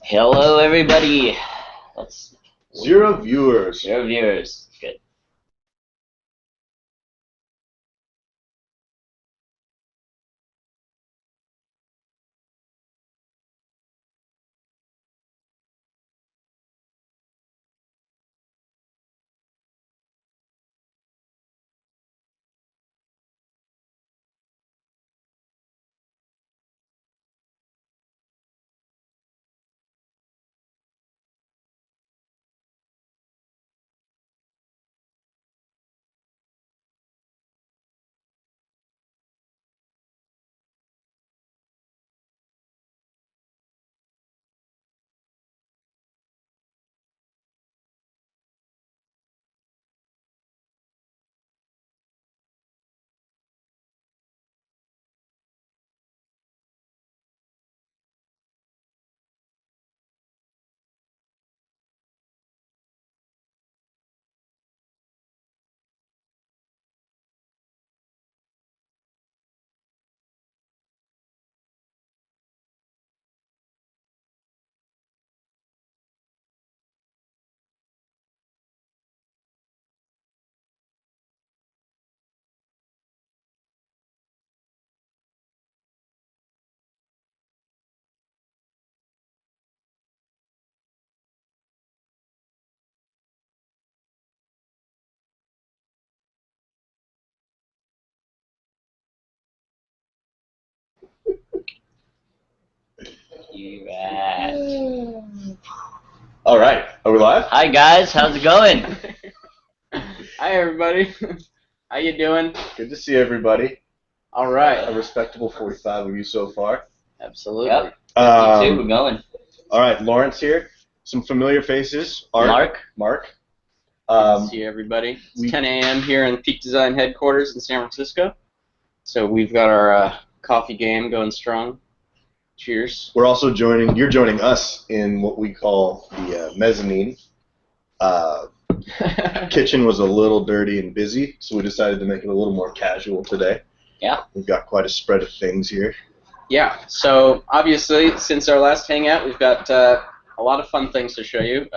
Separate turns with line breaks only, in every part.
Hello, everybody. That's
0 viewers.
0 viewers. Good. You
All right, are we live?
Hi, guys. How's it going?
Hi, everybody. How you doing?
Good to see everybody.
All right.
A respectable 45 of you so far.
Absolutely.
Yep. Me too. We're going.
All right, Lawrence here. Some familiar faces. Mark.
Good to see everybody. It's 10 a.m. here in the Peak Design headquarters in San Francisco. So we've got our coffee game going strong. Cheers.
We're also you're joining us in what we call the mezzanine. Kitchen was a little dirty and busy, so we decided to make it a little more casual today.
Yeah.
We've got quite a spread of things here.
Yeah. So obviously, since our last hangout, we've got a lot of fun things to show you.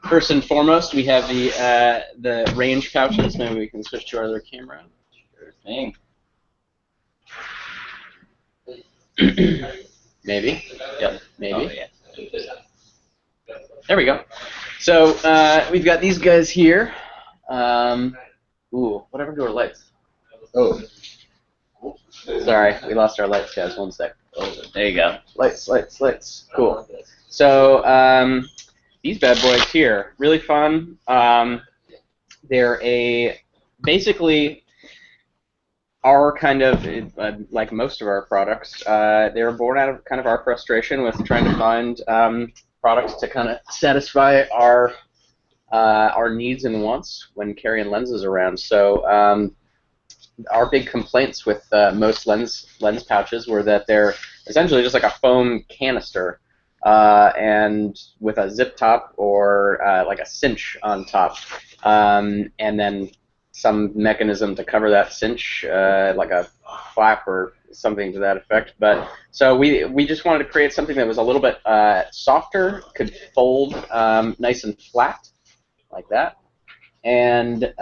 First and foremost, we have the range pouches. Maybe we can switch to our other camera.
Sure thing.
Maybe. Yep. Maybe.
Oh, yeah.
There we go. So we've got these guys here. Whatever to our lights?
Oh.
Sorry, we lost our lights, guys. 1 sec.
Oh, there you go.
Lights. Cool. So these bad boys here, really fun. They're basically our kind of, like most of our products, they were born out of kind of our frustration with trying to find products to kind of satisfy our needs and wants when carrying lenses around. So our big complaints with most lens pouches were that they're essentially just like a foam canister and with a zip top or like a cinch on top, and then some mechanism to cover that cinch, like a flap or something to that effect. But so we just wanted to create something that was a little bit softer, could fold nice and flat, like that, and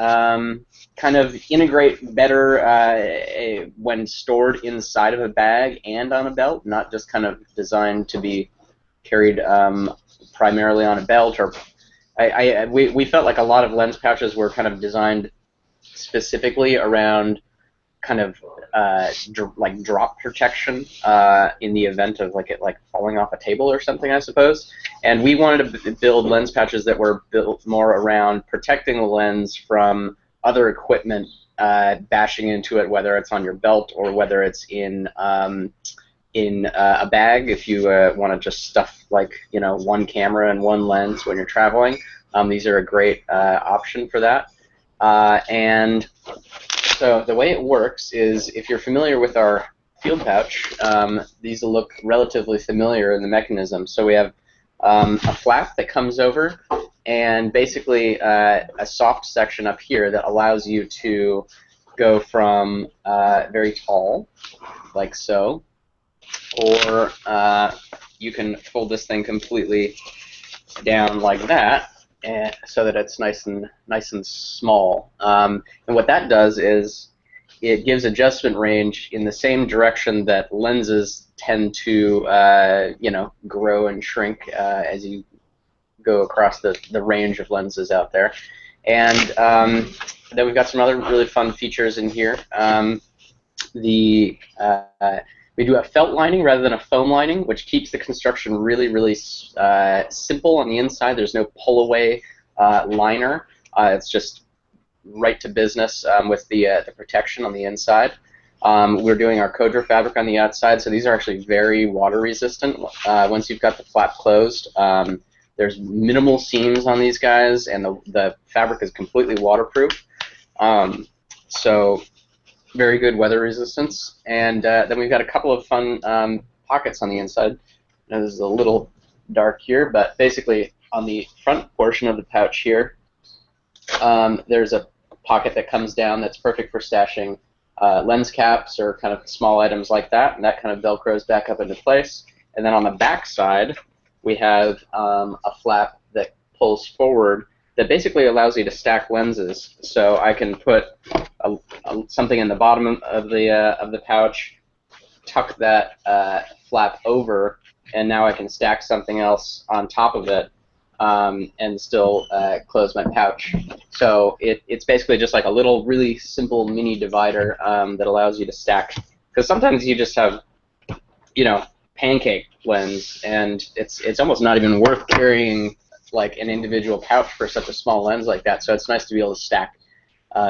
kind of integrate better when stored inside of a bag and on a belt, not just kind of designed to be carried primarily on a belt. Or we felt like a lot of lens pouches were kind of designed specifically around kind of like drop protection in the event of like it falling off a table or something, I suppose. And we wanted to build lens pouches that were built more around protecting the lens from other equipment bashing into it, whether it's on your belt or whether it's in a bag. If you want to just stuff one camera and one lens when you're traveling, these are a great option for that. And so the way it works is, if you're familiar with our field pouch, these will look relatively familiar in the mechanism. So we have a flap that comes over, and basically a soft section up here that allows you to go from very tall, like so, or you can fold this thing completely down like that, and so that it's nice and small. And what that does is it gives adjustment range in the same direction that lenses tend to, grow and shrink as you go across the range of lenses out there. And then we've got some other really fun features in here. We do a felt lining rather than a foam lining, which keeps the construction really simple on the inside. There's no pull-away liner. It's just right to business with the protection on the inside. We're doing our Codra fabric on the outside, so these are actually very water resistant. Once you've got the flap closed, there's minimal seams on these guys, and the fabric is completely waterproof. So very good weather resistance. And then we've got a couple of fun pockets on the inside. Now this is a little dark here, but basically on the front portion of the pouch here, there's a pocket that comes down that's perfect for stashing lens caps or kind of small items like that, and that kind of velcros back up into place. And then on the back side, we have a flap that pulls forward that basically allows you to stack lenses. So I can put something in the bottom of the pouch, tuck that flap over, and now I can stack something else on top of it and still close my pouch. So it's basically just like a little really simple mini divider that allows you to stack. Because sometimes you just have, pancake lens, and it's almost not even worth carrying like an individual pouch for such a small lens like that. So it's nice to be able to stack.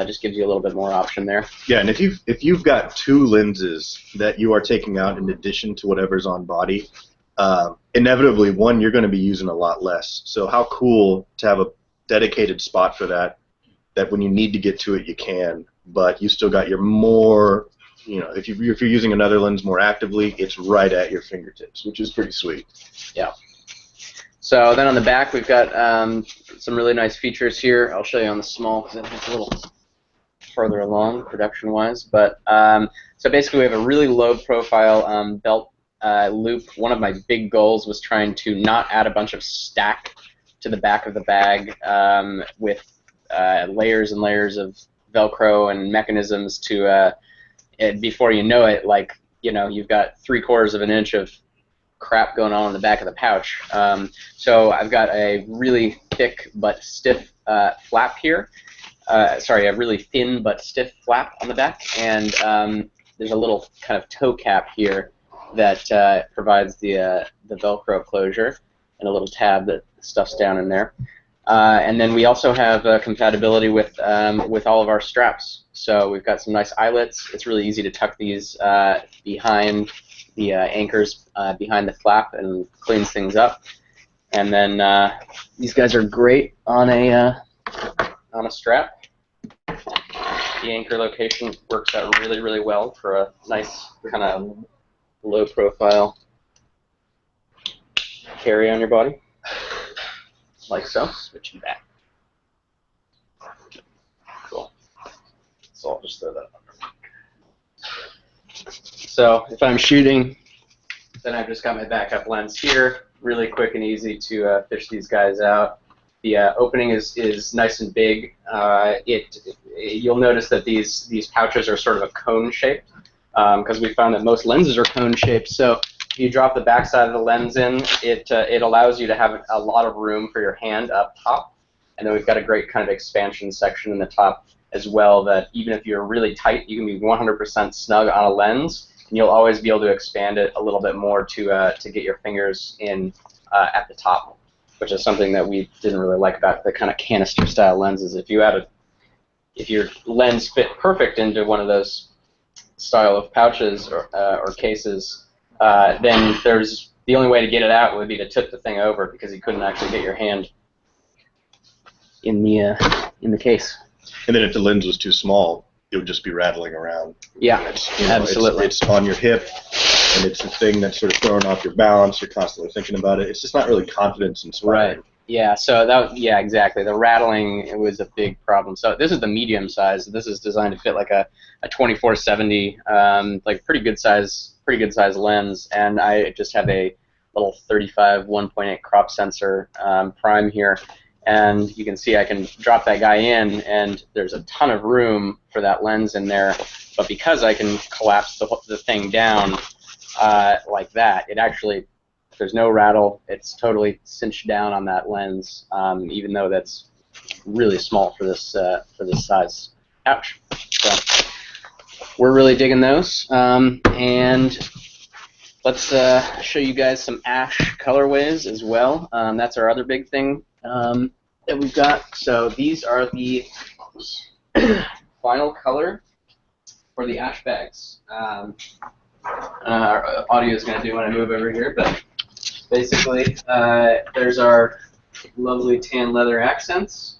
Just gives you a little bit more option there.
Yeah, and if you've got two lenses that you are taking out in addition to whatever's on body, inevitably one you're going to be using a lot less. So how cool to have a dedicated spot for that when you need to get to it you can, but you still got your more, if you're using another lens more actively, it's right at your fingertips, which is pretty sweet.
Yeah. So then on the back we've got some really nice features here. I'll show you on the small because it's a little further along production-wise. But so basically we have a really low-profile belt loop. One of my big goals was trying to not add a bunch of stack to the back of the bag with layers and layers of Velcro and mechanisms to, before you know it, you've got 3/4 of an inch of crap going on in the back of the pouch. So I've got a really thick but stiff flap here. Sorry, a really thin but stiff flap on the back, and there's a little kind of toe cap here that provides the Velcro closure, and a little tab that stuffs down in there. And then we also have compatibility with all of our straps. So we've got some nice eyelets. It's really easy to tuck these behind the anchors behind the flap, and cleans things up. And then these guys are great on a strap. The anchor location works out really well for a nice kind of low profile carry on your body, like so. Switching back. Cool. So I'll just throw that under. So if I'm shooting, then I've just got my backup lens here. Really quick and easy to fish these guys out. The opening is nice and big. You'll notice that these pouches are sort of a cone shape, because we found that most lenses are cone shaped. So if you drop the backside of the lens in, it allows you to have a lot of room for your hand up top. And then we've got a great kind of expansion section in the top as well, that even if you're really tight, you can be 100% snug on a lens, and you'll always be able to expand it a little bit more to get your fingers in at the top, which is something that we didn't really like about the kind of canister style lenses. If your lens fit perfect into one of those style of pouches or cases, then the only way to get it out would be to tip the thing over, because you couldn't actually get your hand in the case.
And then if the lens was too small, it would just be rattling around.
Yeah, absolutely.
It's on your hip, and it's a thing that's sort of throwing off your balance. You're constantly thinking about it. It's just not really confidence inspiring.
Right. Yeah. So exactly. The rattling, it was a big problem. So this is the medium size. This is designed to fit like a 24-70, like pretty good size lens. And I just have a little 35 1.8 crop sensor prime here. And you can see I can drop that guy in, and there's a ton of room for that lens in there. But because I can collapse the thing down like that, it actually, there's no rattle. It's totally cinched down on that lens, even though that's really small for this size. Ouch. So we're really digging those. And let's show you guys some ash colorways as well. That's our other big thing that we've got. So these are the final color for the ash bags. Our audio is going to do when I move over here, but basically there's our lovely tan leather accents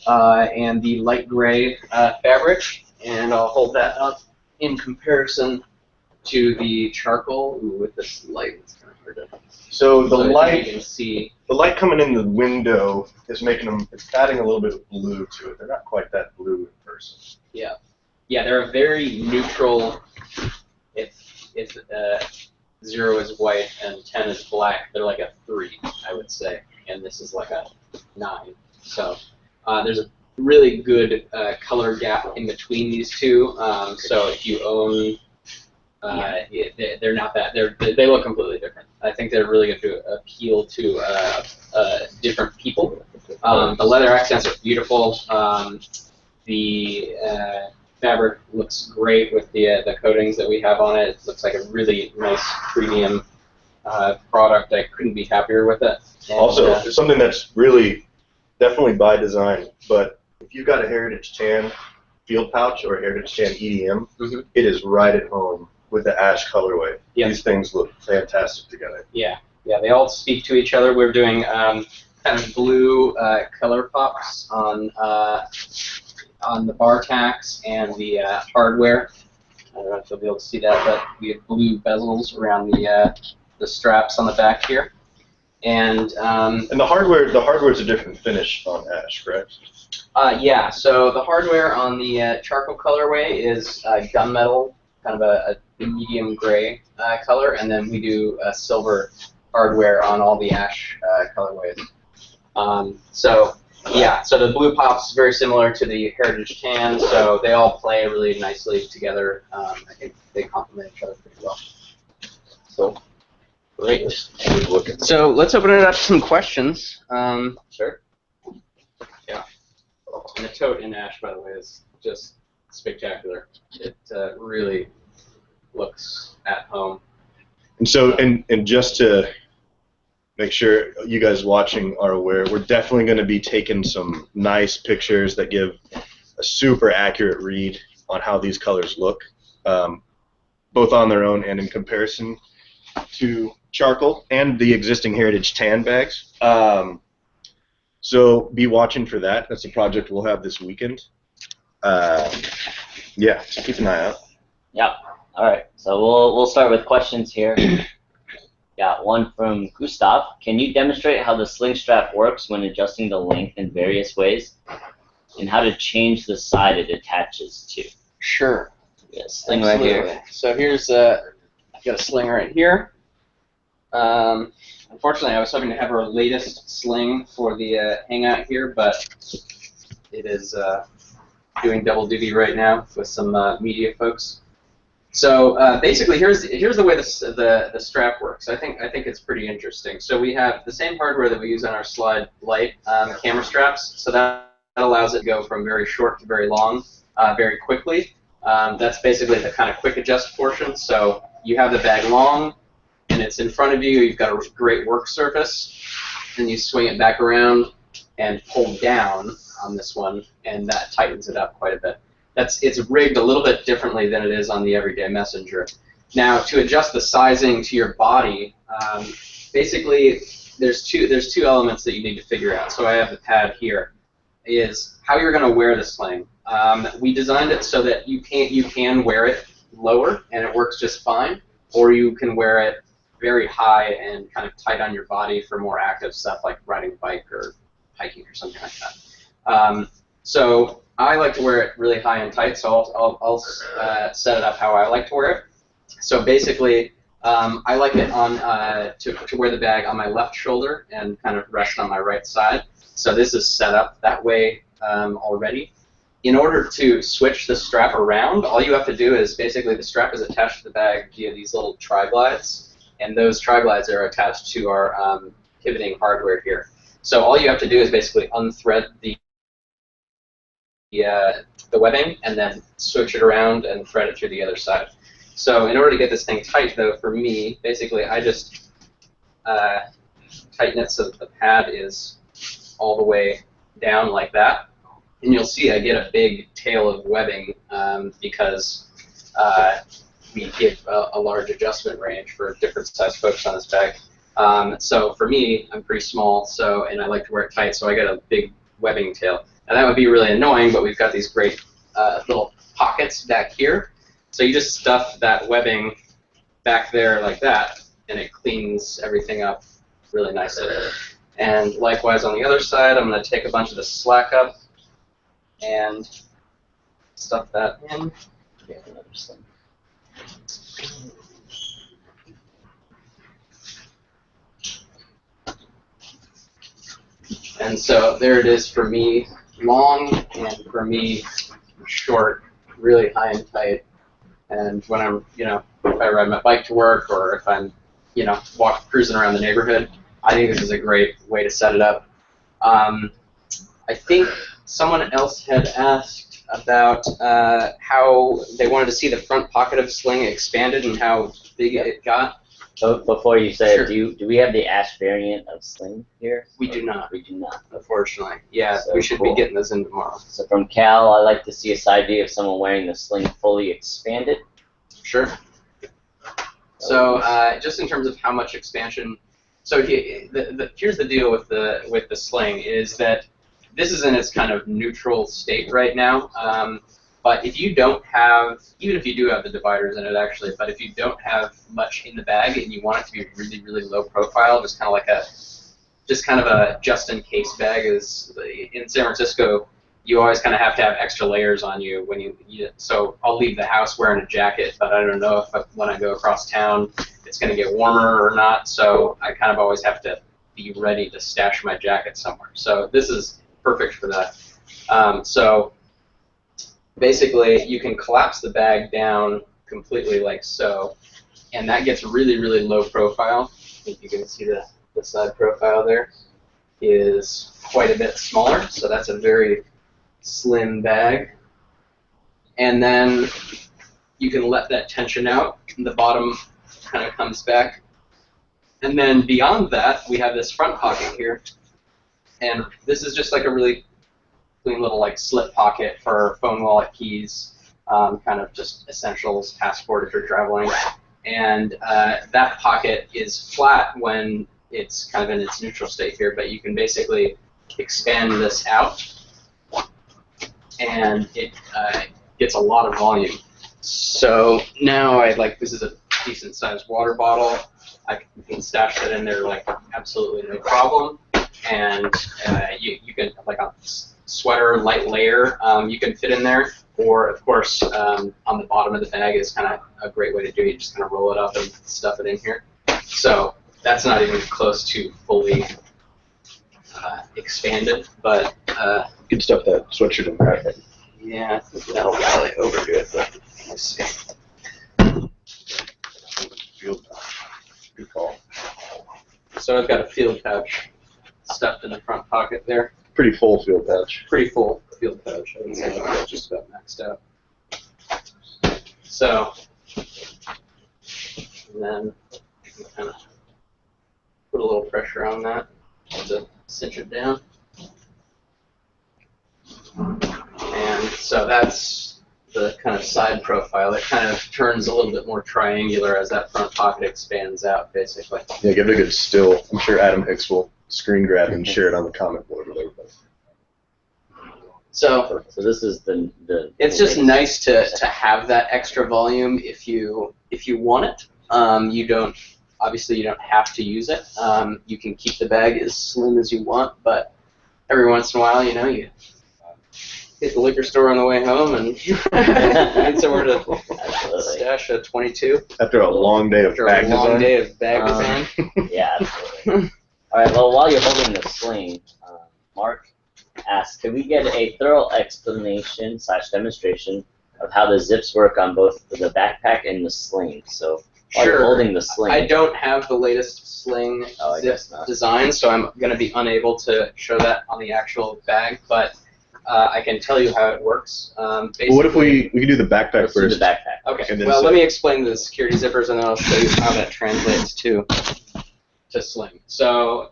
and the light gray fabric, and I'll hold that up in comparison to the charcoal. Ooh, with this light, it's kind of hard to.
So the
So
light,
you can see.
the light coming in the window is making them. It's adding a little bit of blue to it. They're not quite that blue in person.
Yeah, yeah, they're a very neutral. If 0 is white and 10 is black, they're like a 3, I would say, and this is like a 9. So there's a really good color gap in between these two. So if you own, they're not that. They look completely different. I think they're really going to appeal to different people. The leather accents are beautiful. The fabric looks great with the coatings that we have on it. It looks like a really nice premium product. I couldn't be happier with it. And,
Also, it's something that's really definitely by design, but if you've got a Heritage Tan field pouch or a Heritage Tan EDM, it is right at home with the ash colorway.
Yep.
These things look fantastic together.
Yeah, they all speak to each other. We're doing kind of blue color pops on the bar tacks and the hardware. I don't know if you'll be able to see that, but we have blue bezels around the straps on the back here. And
the hardware is a different finish on ash, correct?
yeah, so the hardware on the charcoal colorway is gunmetal, kind of a medium gray color, and then we do silver hardware on all the ash colorways. So yeah, so the blue pops very similar to the Heritage Tan, so they all play really nicely together. I think they complement each other pretty well. So great. So let's open it up to some questions. Sure. Yeah. And the tote in ash, by the way, is just spectacular. It really looks at home.
And so, and just to make sure you guys watching are aware, we're definitely going to be taking some nice pictures that give a super accurate read on how these colors look, both on their own and in comparison to charcoal and the existing Heritage Tan bags. So be watching for that. That's a project we'll have this weekend. Yeah, so keep an eye out.
Yeah. All right. So we'll start with questions here. Got one from Gustav. Can you demonstrate how the sling strap works when adjusting the length in various ways, and how to change the side it attaches to?
Sure.
Yeah, sling right here.
So here's I've got a sling right here. Unfortunately, I was hoping to have our latest sling for the Hangout here, but it is doing double duty right now with some media folks. So basically, here's the way the strap works. I think it's pretty interesting. So we have the same hardware that we use on our Slide Lite camera straps. So that allows it to go from very short to very long very quickly. That's basically the kind of quick adjust portion. So you have the bag long, and it's in front of you. You've got a great work surface, and you swing it back around and pull down on this one, and that tightens it up quite a bit. It's rigged a little bit differently than it is on the Everyday Messenger. Now, to adjust the sizing to your body, basically there's two elements that you need to figure out. So I have the pad here. Is how you're going to wear the sling. We designed it so that you can wear it lower and it works just fine, or you can wear it very high and kind of tight on your body for more active stuff like riding a bike or hiking or something like that. So I like to wear it really high and tight, so I'll set it up how I like to wear it. So basically, I like it on to wear the bag on my left shoulder and kind of rest on my right side. So this is set up that way already. In order to switch the strap around, all you have to do is basically the strap is attached to the bag via these little tri-glides, and those tri-glides are attached to our pivoting hardware here. So all you have to do is basically unthread the webbing and then switch it around and thread it through the other side. So in order to get this thing tight, though, for me, basically I just tighten it so that the pad is all the way down like that. And you'll see I get a big tail of webbing because we give a large adjustment range for different size folks on this bag. So for me, I'm pretty small, and I like to wear it tight, so I get a big webbing tail. And that would be really annoying, but we've got these great little pockets back here. So you just stuff that webbing back there like that, and it cleans everything up really nicely. And likewise on the other side, I'm going to take a bunch of the slack up and stuff that in.
Yeah, another Sling.
And so there it is for me, long, and for me, short, really high and tight. And when I'm, if I ride my bike to work or if I'm, cruising around the neighborhood, I think this is a great way to set it up. I think someone else had asked about how they wanted to see the front pocket of Sling expanded and how big it got.
So before you say
Sure.
it, do we have the ash variant of Sling here?
We do not.
We do not.
Unfortunately. Yeah,
So
we should
cool.
be getting those in tomorrow.
So from Cal, I like to see a side view of someone wearing the Sling fully expanded.
Sure. So just in terms of how much expansion, so here's the deal with the Sling is that this is in its kind of neutral state right now. But if you don't have, even if you do have the dividers in it actually, but if you don't have much in the bag and you want it to be really, really low profile, just kind of a just-in-case bag is, in San Francisco, you always kind of have to have extra layers on you when so I'll leave the house wearing a jacket, but I don't know if when I go across town it's going to get warmer or not, so I kind of always have to be ready to stash my jacket somewhere. So this is perfect for that. So basically, you can collapse the bag down completely like so, and that gets really, really low profile. I think you can see the side profile there is quite a bit smaller, so that's a very slim bag. And then you can let that tension out, and the bottom kind of comes back. And then beyond that, we have this front pocket here, and this is just like a really clean little slip pocket for phone, wallet, keys, kind of just essentials, passport if you're traveling. And that pocket is flat when it's kind of in its neutral state here, but you can basically expand this out, and it gets a lot of volume. So now this is a decent sized water bottle. I can stash that in there absolutely no problem. And you can, a sweater, light layer, you can fit in there. Or, of course, on the bottom of the bag is kind of a great way to do it. You just kind of roll it up and stuff it in here. So that's not even close to fully expanded, but
You can stuff that sweatshirt in there.
yeah, I think that'll probably overdo it, but let's see.
Good call.
So I've got a field pouch stuffed in the front pocket there.
Pretty full field patch.
Pretty full field pouch. I would say that's just about maxed out. So, and then you can kind of put a little pressure on that to cinch it down. And so that's the kind of side profile. It kind of turns a little bit more triangular as that front pocket expands out, basically.
Yeah, give it a good still. I'm sure Adam Hicks will screen grab and share it on the comment board with everybody.
So
this is the
it's just nice to have that extra volume if you want it. You don't have to use it. You can keep the bag as slim as you want, but every once in a while, you hit the liquor store on the way home and find somewhere to
Absolutely.
stash a 22
After a long day of
after
bag
a long
design.
day of bag design.
Yeah, absolutely. All right. Well, while you're holding the sling, Mark asks, "Could we get a thorough explanation/demonstration of how the zips work on both the backpack and the sling?" So while you're holding the sling,
I don't have the latest Sling
I
zip
guess not.
design, so I'm going to be unable to show that on the actual bag, but I can tell you how it works.
Well, what if we can do the backpack
Let's do
first?
the backpack.
Okay,
And then
well,
zip.
let me explain the security zippers, and then I'll show you how that translates to Sling. So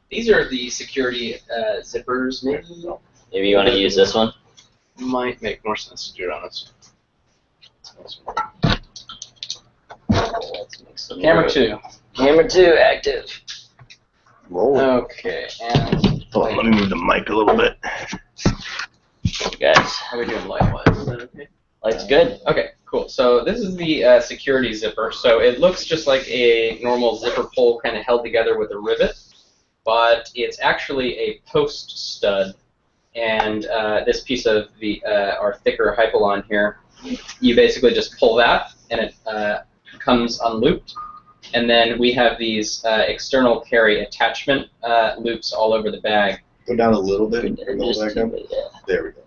these are the security zippers.
Maybe you want to use this one.
Might make more sense to do it on this.
Let's make some
Camera
more.
2.
Camera 2 active.
Roll.
Okay, and
Oh, let me move the mic a little bit.
Guys,
how are we doing light-wise? Is that okay?
light's good.
Okay, cool. So this is the security zipper. So it looks just like a normal zipper pull kind of held together with a rivet, but it's actually a post stud. And this piece of the our thicker hypalon here, you basically just pull that, and it comes unlooped. And then we have these external carry attachment loops all over the bag.
Go down a little bit.
Just
There we go.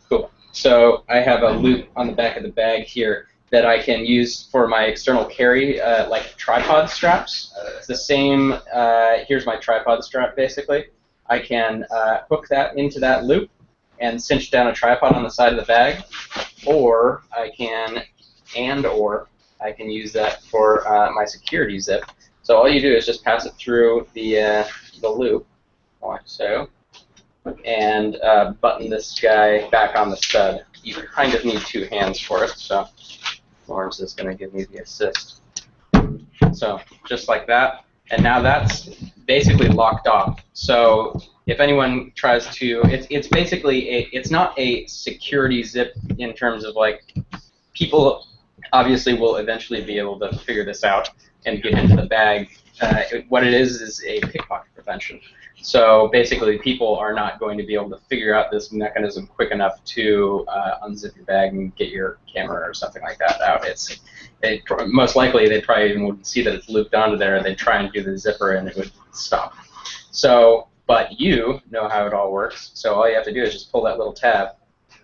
Cool. So I have a loop on the back of the bag here that I can use for my external carry, like tripod straps. It's the same. Here's my tripod strap, basically. I can hook that into that loop and cinch down a tripod on the side of the bag, or I can, I can use that for my security zip. So all you do is just pass it through the loop, like so, and button this guy back on the stud. You kind of need 2 hands for it, so Lawrence is going to give me the assist. So just like that, and now that's basically locked off. So if anyone tries to, it's basically it's not a security zip in terms of like people obviously will eventually be able to figure this out and get into the bag. What it is a pickpocket prevention. So basically, people are not going to be able to figure out this mechanism quick enough to unzip your bag and get your camera or something like that out. Most likely, they probably even wouldn't see that it's looped onto there. They'd try and do the zipper, and it would stop. So, but you know how it all works. So all you have to do is just pull that little tab,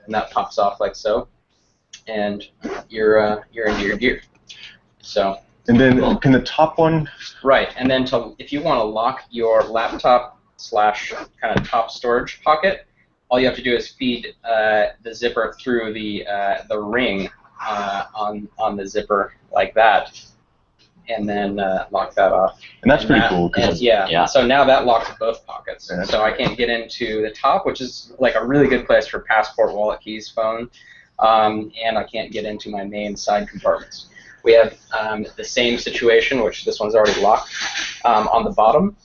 and that pops off like so, and you're into your gear. So.
And then can the top one?
Right, and then if you want to lock your laptop / kind of top storage pocket, all you have to do is feed the zipper through the ring on the zipper like that, and then lock that off.
And that's pretty cool.
Yeah. So now that locks both pockets.
Yeah,
So I can't get into the top, which is like a really good place for passport, wallet, keys, phone, and I can't get into my main side compartments. We have the same situation, which this one's already locked, on the bottom.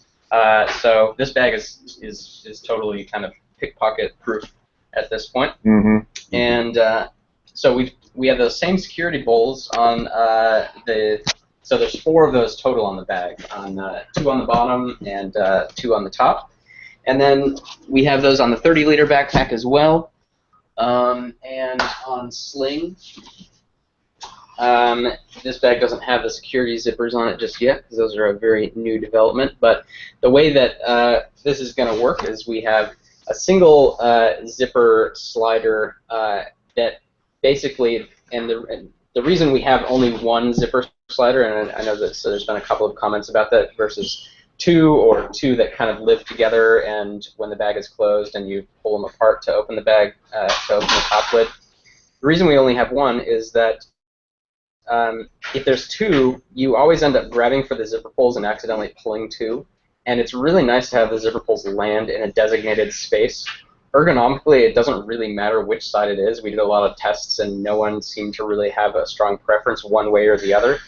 So this bag is totally kind of pickpocket proof at this point.
Mm-hmm.
And so we have those same security bowls on so there's 4 of those total on the bag, on 2 on the bottom and 2 on the top. And then we have those on the 30-liter backpack as well, and on Sling. This bag doesn't have the security zippers on it just yet, because those are a very new development. But the way that this is going to work is we have a single zipper slider that basically, and the reason we have only 1 zipper slider, and I know that so there's been a couple of comments about that, versus 2 or 2 that kind of live together, and when the bag is closed and you pull them apart to open the bag, to open the top lid. The reason we only have 1 is that if there's 2, you always end up grabbing for the zipper pulls and accidentally pulling 2. And it's really nice to have the zipper pulls land in a designated space. Ergonomically, it doesn't really matter which side it is. We did a lot of tests, and no one seemed to really have a strong preference one way or the other.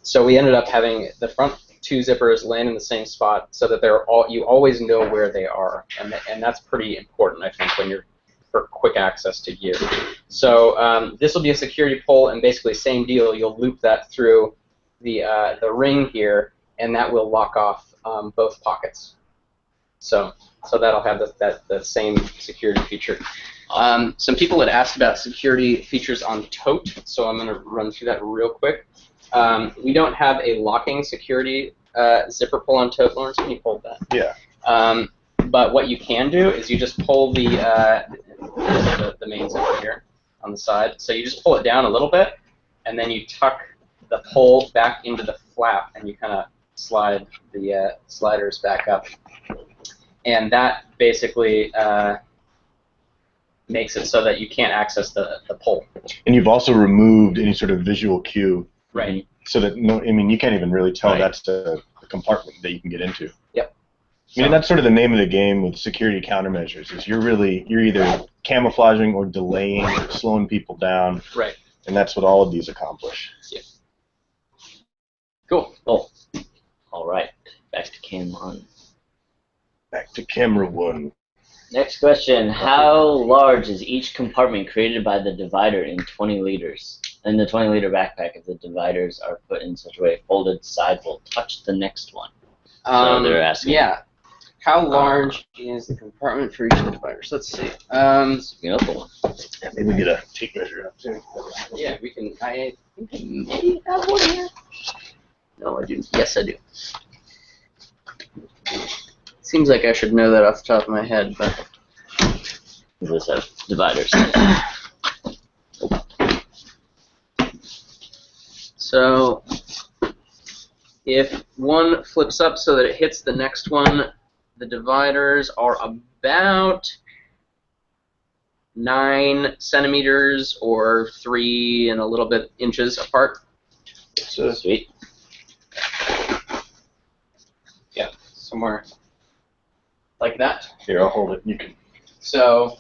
So we ended up having the front 2 zippers land in the same spot, so that you always know where they are, and that's pretty important, I think, when you're for quick access to gear. So this will be a security pull, and basically same deal. You'll loop that through the ring here, and that will lock off both pockets. So that'll have that same security feature. Some people had asked about security features on Tote, so I'm going to run through that real quick. We don't have a locking security zipper pull on Tote. Lawrence, can you hold that?
Yeah.
But what you can do is you just pull the main zipper here on the side. So you just pull it down a little bit, and then you tuck the pull back into the flap, and you kind of slide the sliders back up. And that basically makes it so that you can't access the pull.
And you've also removed any sort of visual cue.
Right.
So that, you can't even really tell
Right.
that's a compartment that you can get into.
Yep.
That's sort of the name of the game with security countermeasures, is you're either camouflaging or delaying, or slowing people down.
Right.
And that's what all of these accomplish.
Yeah. Cool.
All right. Back to cam 1.
Back to camera 1.
Next question. How large is each compartment created by the divider in 20 liters? In the 20-liter backpack, if the dividers are put in such a way folded side will touch the next one. So they're asking.
Yeah. How large is the compartment for each of the dividers? Let's see.
One.
Maybe we get a tape measure up too.
Yeah, we can. I think I maybe have one here. No, I do. Yes, I do. Seems like I should know that off the top of my head, but.
This has dividers.
So, if one flips up so that it hits the next one, the dividers are about 9 centimeters or 3 and a little bit inches apart.
So sweet.
Yeah, somewhere like that.
Here, I'll hold it. You can.
So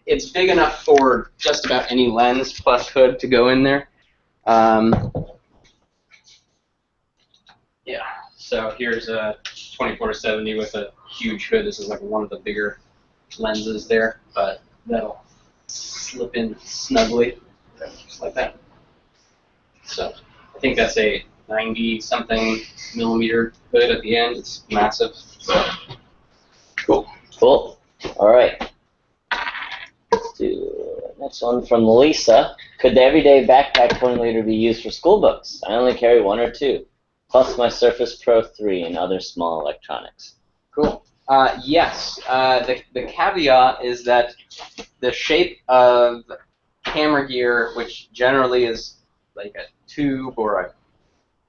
it's big enough for just about any lens plus hood to go in there. Yeah, so here's a 24-70 with a huge hood. This is like one of the bigger lenses there, but that'll slip in snugly, just like that. So I think that's a 90-something millimeter hood at the end. It's massive. So.
Cool. All right. Let's do next one from Lisa. Could the everyday backpack 20-liter be used for school books? I only carry 1 or 2, plus my Surface Pro 3 and other small electronics.
Cool. Yes. The caveat is that the shape of camera gear, which generally is like a tube or a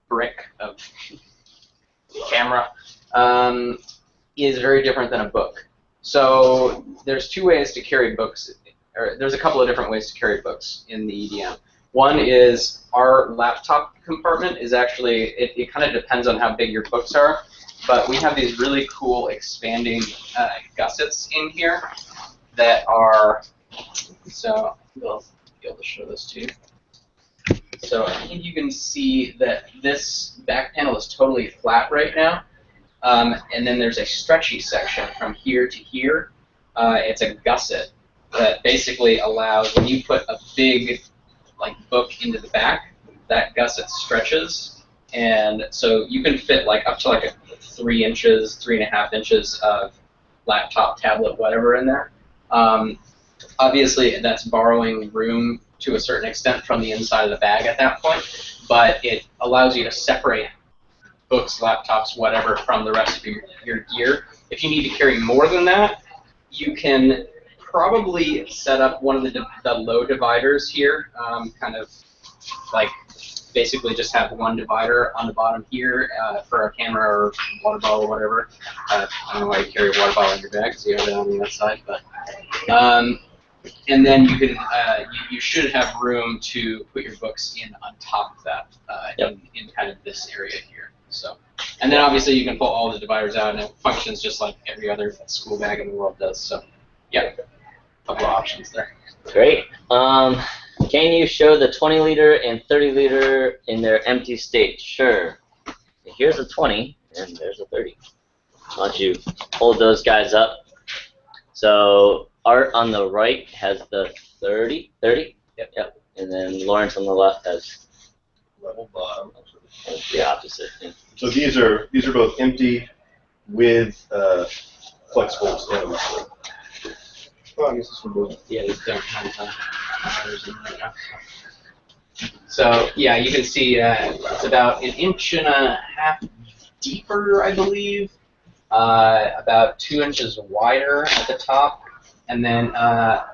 brick of camera, is very different than a book. So there's 2 ways to carry books, or there's a couple of different ways to carry books in the EDM. One is our laptop compartment is actually, it kind of depends on how big your books are, but we have these really cool expanding gussets in here that are, so we'll be able to show this to you. So I think you can see that this back panel is totally flat right now. And then there's a stretchy section from here to here. It's a gusset that basically allows, when you put a big book into the back, that gusset stretches, and so you can fit up to 3 inches, 3.5 inches of laptop, tablet, whatever in there. Obviously, that's borrowing room to a certain extent from the inside of the bag at that point, but it allows you to separate books, laptops, whatever, from the rest of your gear. If you need to carry more than that, you can probably set up one of the low dividers here, kind of basically just have one divider on the bottom here for a camera or water bottle or whatever. I don't know why you carry a water bottle in your bag because you have it on the outside, but and then you can you should have room to put your books in on top of that in kind of this area here. So, and then obviously you can pull all the dividers out, and it functions just like every other school bag in the world does. So, yeah, a couple of options there.
Great. Can you show the 20-liter and 30-liter in their empty state? Sure. Here's a 20, and there's a 30. Why don't you hold those guys up? So Art on the right has the 30. Yep. And then Lawrence on the left has
level bottom.
the opposite. Yeah.
So these are both empty with flexible extendable sling. Oh, I guess this one goes.
Yeah, these don't have wires in right now. So yeah, you can see it's about 1.5 inches deeper, I believe. About 2 inches wider at the top, and then a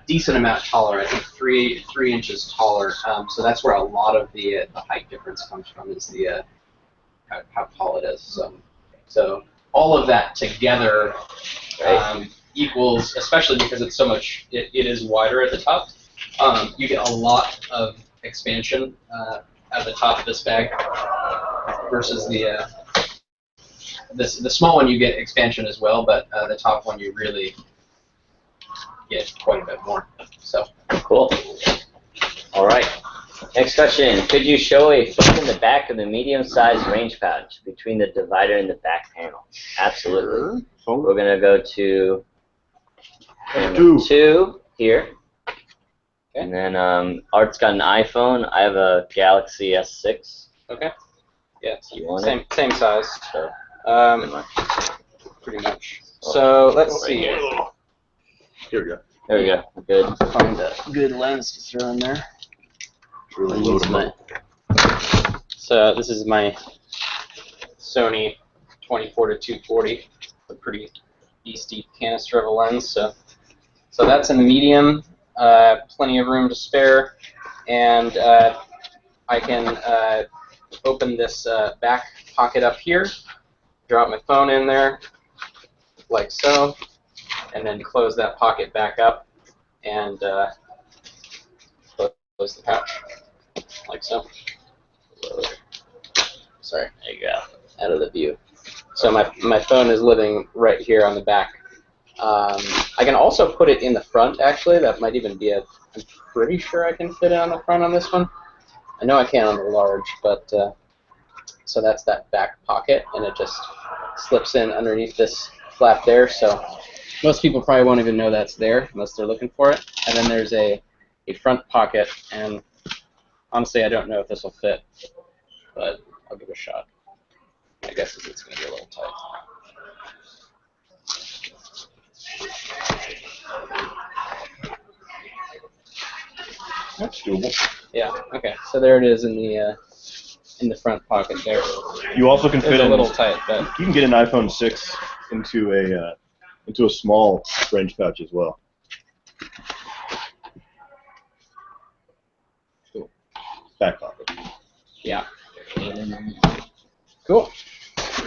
decent amount taller. I think three inches taller. So that's where a lot of the height difference comes from, is the how tall it is. So all of that together equals, especially because it's so much, it is wider at the top. You get a lot of expansion at the top of this bag versus the small one. You get expansion as well, but the top one you really get quite a bit more. So
Cool. All right. Next question. Could you show a flip in the back of the medium-sized range pouch between the divider and the back panel? Absolutely. We're going to go to camera 2 here. And then Art's got an iPhone. I have a Galaxy S6.
okay, yeah,
You want
same size.
So,
Pretty much. So let's
Right
see.
here.
Here we go.
There we go. We're good.
Find a good lens to throw in there.
It's really load 'em up.
So this is my Sony 24 to 240, a pretty beastie canister of a lens. So that's in medium, plenty of room to spare, and I can open this back pocket up here, drop my phone in there, like so, and then close that pocket back up, and close the pouch, like so. Sorry, there you go, out of the view. So my phone is living right here on the back. I can also put it in the front, actually. That might even be I'm pretty sure I can fit it on the front on this one. I know I can on the large, but so that's that back pocket, and it just slips in underneath this flap there. So most people probably won't even know that's there unless they're looking for it. And then there's a front pocket, and honestly, I don't know if this will fit, but I'll give it a shot. My guess is it's going to be a little tight.
That's doable.
Yeah. Okay. So there it is in the front pocket there.
You also can fit
It's a
in,
little tight, but
you can get an iPhone 6 into a small range pouch as well. Cool. Back pocket.
yeah. Cool.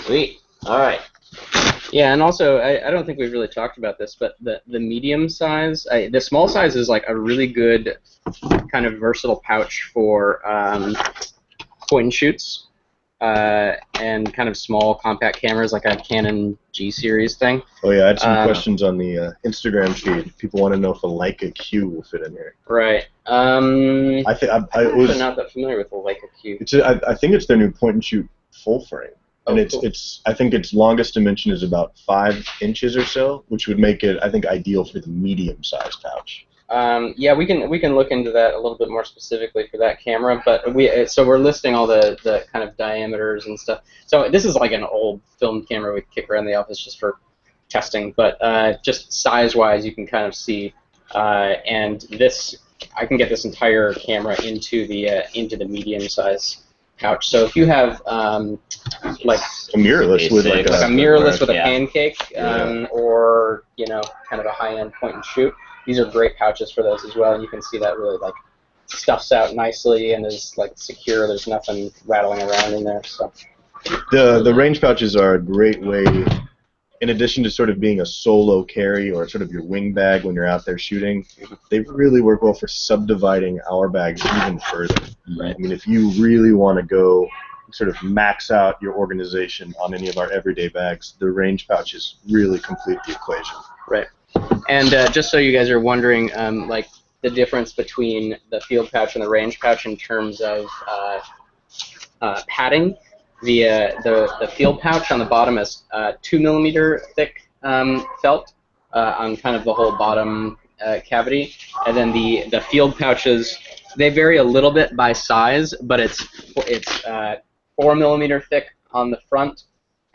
Sweet. All right.
Yeah, and also I don't think we've really talked about this, but the medium size, the small size is like a really good kind of versatile pouch for point and shoots and kind of small compact cameras, like a Canon G series thing.
Oh yeah, I had some questions on the Instagram feed. People want to know if a Leica Q will fit in here.
Right.
I think
I'm not that familiar with the Leica Q.
I think it's their new point and shoot full frame. And
cool.
I think its longest dimension is about 5 inches or so, which would make it, I think, ideal for the medium-sized pouch.
Yeah, we can look into that a little bit more specifically for that camera, but so we're listing all the kind of diameters and stuff. So this is like an old film camera we kick around the office just for testing, but just size-wise, you can kind of see, and this, I can get this entire camera into the medium-size pouch. So if you have like
A mirrorless with like
a mirrorless with a
yeah.
pancake, or kind of a high-end point and shoot. These are great pouches for those as well, and you can see that really like stuffs out nicely and is like secure. There's nothing rattling around in there. So
the range pouches are a great way, in addition to sort of being a solo carry or sort of your wing bag when you're out there shooting. They really work well for subdividing our bags even further.
Right.
I mean, if you really want to go sort of max out your organization on any of our everyday bags, the range pouches really complete the equation.
right. And just so you guys are wondering, like the difference between the field pouch and the range pouch in terms of padding, the field pouch on the bottom is 2 millimeter thick felt on kind of the whole bottom cavity, and then the field pouches, they vary a little bit by size, but it's 4 millimeter thick on the front,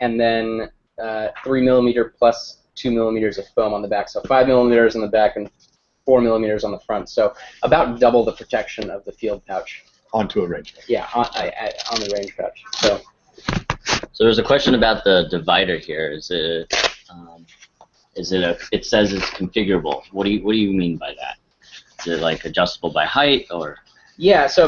and then 3mm plus 2mm of foam on the back, so 5mm on the back and 4mm on the front. So about double the protection of the field pouch.
Onto a range pouch.
Yeah, on the range pouch.
So there's a question about the divider here. It says it's configurable. What do you mean by that? Is it like adjustable by height or?
Yeah, so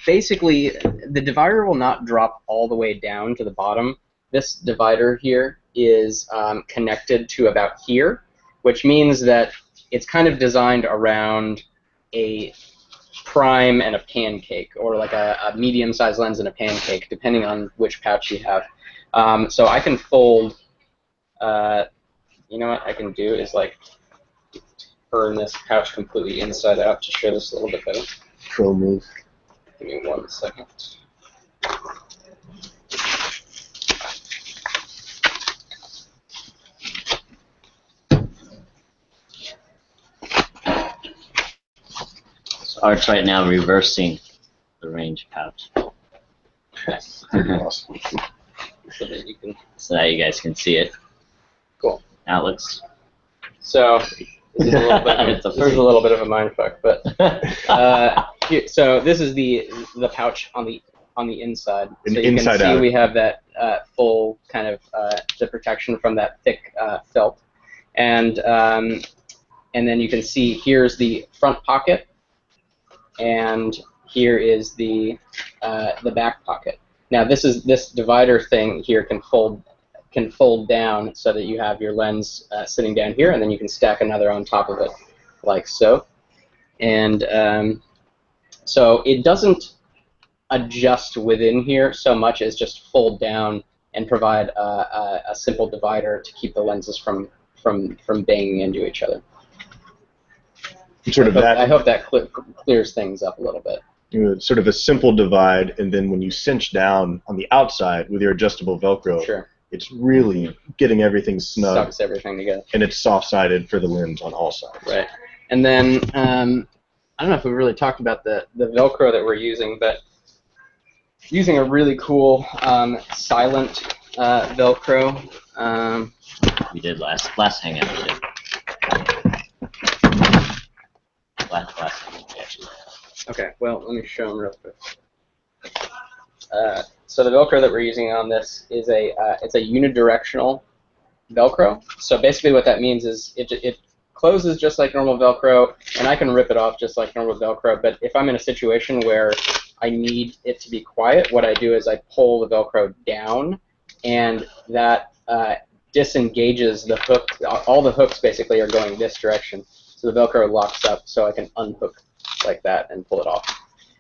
basically the divider will not drop all the way down to the bottom. This divider here is connected to about here, which means that it's kind of designed around a prime and a pancake, or like a medium-sized lens and a pancake, depending on which pouch you have. So I can fold. You know what I can do is like turn this pouch completely inside out to show this a little bit better.
Pro move.
Give me 1 second.
So Art's right now reversing the range pouch.
Awesome.
So that you
guys can see it.
Cool.
Now it looks.
So this is a little bit. This is a little bit of a mindfuck, but so this is the pouch on the inside. So you can see
out.
We have that full kind of the protection from that thick felt, and then you can see here's the front pocket, and here is the back pocket. Now this divider thing here can fold down so that you have your lens sitting down here, and then you can stack another on top of it, like so. And so it doesn't adjust within here so much as just fold down and provide a simple divider to keep the lenses from banging into each other. I hope that clears things up a little bit.
Sort of a simple divide, and then when you cinch down on the outside with your adjustable Velcro,
sure,
it's really getting everything snug.
Sucks everything together.
And it's soft-sided for the lens on all sides.
Right. And then, I don't know if we really talked about the Velcro that we're using, but using a really cool silent Velcro.
We did last Hangout. We did. Last Hangout we actually.
Okay, well, let me show them real quick. So the Velcro that we're using on this is it's a unidirectional Velcro. So basically what that means is it closes just like normal Velcro, and I can rip it off just like normal Velcro, but if I'm in a situation where I need it to be quiet, what I do is I pull the Velcro down, and that disengages the hook. All the hooks basically are going this direction, so the Velcro locks up so I can unhook like that and pull it off,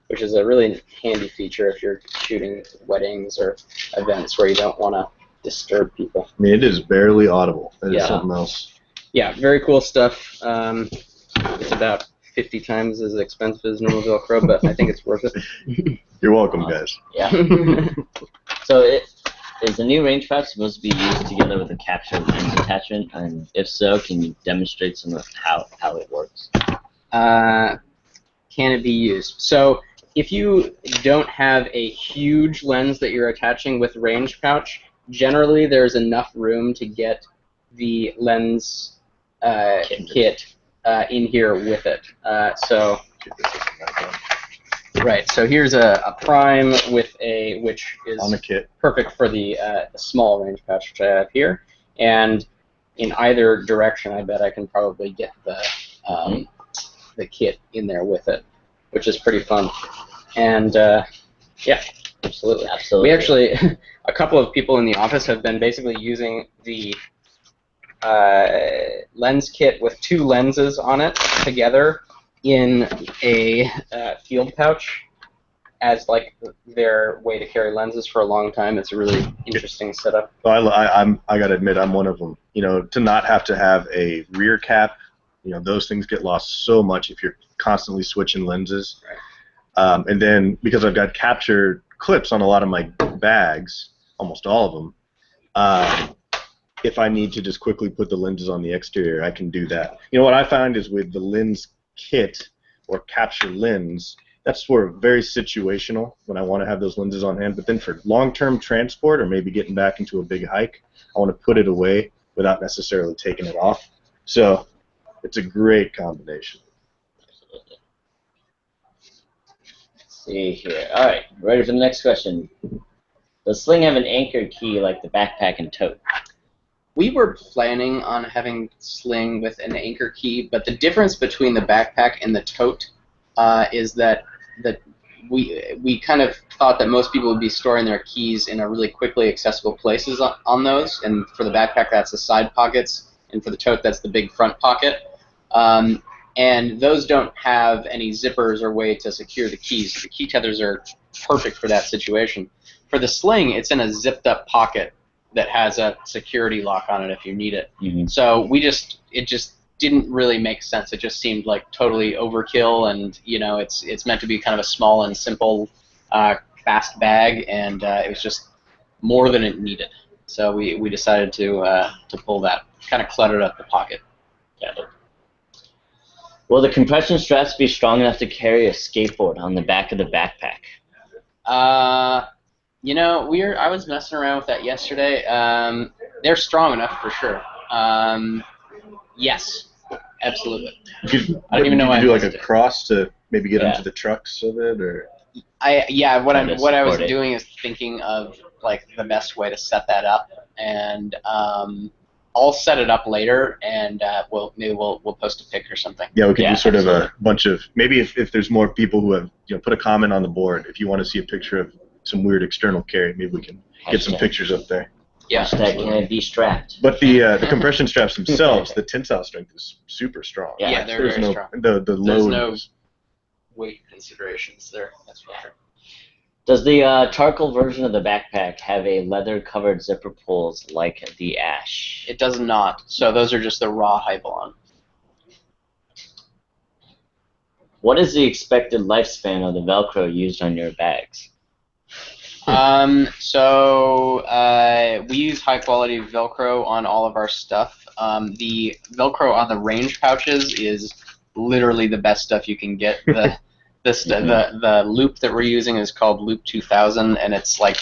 which is a really handy feature if you're shooting weddings or events where you don't want to disturb people.
I mean, it is barely audible. That is something else.
Yeah, very cool stuff. It's about 50 times as expensive as normal Velcro, but I think it's worth it.
You're welcome, guys.
Yeah. So is the new range pouch supposed to be used together with a capture lens attachment? And if so, can you demonstrate some of how it works?
Can it be used? So if you don't have a huge lens that you're attaching with range pouch, generally there's enough room to get the lens kit in here with it. Right. So here's a prime with which is
on the kit,
perfect for the small range pouch which I have here, and in either direction, I bet I can probably get the kit in there with it, which is pretty fun. And yeah, absolutely. We actually, a couple of people in the office have been basically using the lens kit with 2 lenses on it together in a field pouch as like their way to carry lenses for a long time. It's a really interesting setup.
Well, I gotta admit, I'm one of them. You know, to not have to have a rear cap. You know, those things get lost so much if you're constantly switching lenses. Right. And then because I've got capture clips on a lot of my bags, almost all of them, if I need to just quickly put the lenses on the exterior, I can do that. You know, what I find is with the lens kit or capture lens, That's for very situational when I want to have those lenses on hand. But then for long-term transport or maybe getting back into a big hike, I want to put it away without necessarily taking it off. So it's a great combination.
Absolutely. Let's see here. All right, ready for the next question. Does Sling have an anchor key like the backpack and tote?
We were planning on having Sling with an anchor key, but the difference between the backpack and the tote is that we kind of thought that most people would be storing their keys in a really quickly accessible places on those, and for the backpack that's the side pockets, and for the tote that's the big front pocket. And those don't have any zippers or way to secure the keys. The key tethers are perfect for that situation. For the Sling, it's in a zipped up pocket that has a security lock on it if you need it.
Mm-hmm.
So it just didn't really make sense. It just seemed like totally overkill, and it's meant to be kind of a small and simple, fast bag, and it was just more than it needed. So we decided to pull that. Kind of cluttered up the pocket.
Got it. Will the compression straps be strong enough to carry a skateboard on the back of the backpack?
I was messing around with that yesterday. They're strong enough for sure. Yes, absolutely. I don't even know why.
Did you do like a cross to maybe get
Yeah.
into the trucks of it, or?
What I was
support it.
doing is thinking of like the best way to set that up, and I'll set it up later, and we'll post a pic or something.
Yeah, we could
Yeah,
do sort of
absolutely.
a bunch of, maybe if there's more people who have, put a comment on the board. If you want to see a picture of some weird external carry, maybe we can get some
Hashtag.
pictures up there.
Yeah.
Hashtag can I be strapped?
But the compression straps themselves, the tensile strength is super strong.
Yeah, they're
There's
very
no,
strong.
The
There's
load
no
is-
weight considerations there. That's for sure.
Does the charcoal version of the backpack have a leather-covered zipper pulls like the Ash?
It does not. So those are just the raw Hybalon.
What is the expected lifespan of the Velcro used on your bags?
We use high quality Velcro on all of our stuff. The Velcro on the range pouches is literally the best stuff you can get. The loop that we're using is called Loop 2000, and it's like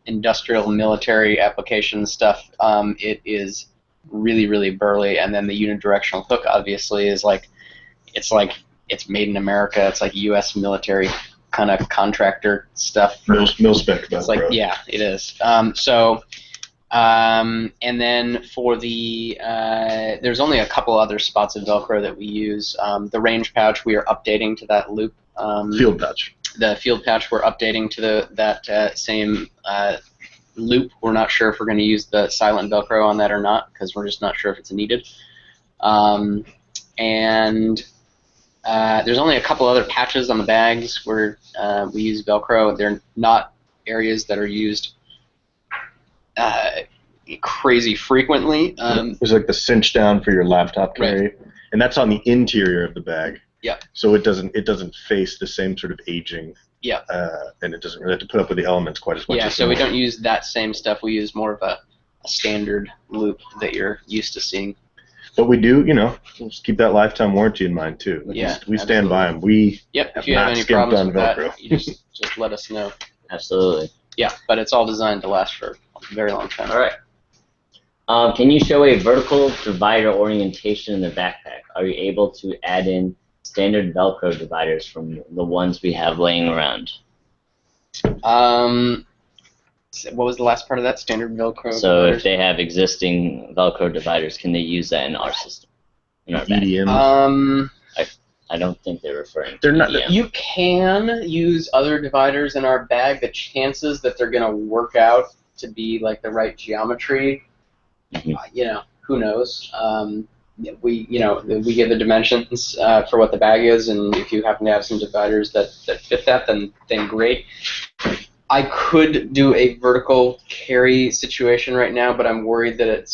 industrial military application stuff. It is really, really burly, and then the unidirectional hook obviously is it's made in America. It's like U.S. military kind of contractor stuff.
mil spec Velcro.
It's like, yeah, it is. And then for the there's only a couple other spots of Velcro that we use. The range pouch we are updating to that loop.
Field patch.
The field patch we're updating to that same loop. We're not sure if we're going to use the silent Velcro on that or not, because we're just not sure if it's needed. And there's only a couple other patches on the bags where we use Velcro. They're not areas that are used crazy frequently.
There's like the cinch down for your laptop carry,
Right.
and that's on the interior of the bag.
Yeah.
So it doesn't face the same sort of aging.
Yeah.
And it doesn't really have to put up with the elements quite as much.
Yeah,
as
so we
some-
don't use that same stuff. We use more of a standard loop that you're used to seeing.
But we do, just keep that lifetime warranty in mind too. Like,
Yeah,
we stand by them. We
Yep,
have
if you have
not
any
skimped
problems
on
with that,
Velcro.
you just let us know.
Absolutely.
Yeah, but it's all designed to last for a very long time.
All right. Can you show a vertical divider orientation in the backpack? Are you able to add in standard Velcro dividers from the ones we have laying around?
What was the last part of that? Standard Velcro?
So
dividers?
if they have existing Velcro dividers, can they use that in our system? In our bag?
EDM.
I don't think they're referring to
They're not-
EDM.
You can use other dividers in our bag. The chances that they're going to work out to be like the right geometry, who knows? We give the dimensions for what the bag is, and if you happen to have some dividers that fit that, then great. I could do a vertical carry situation right now, but I'm worried that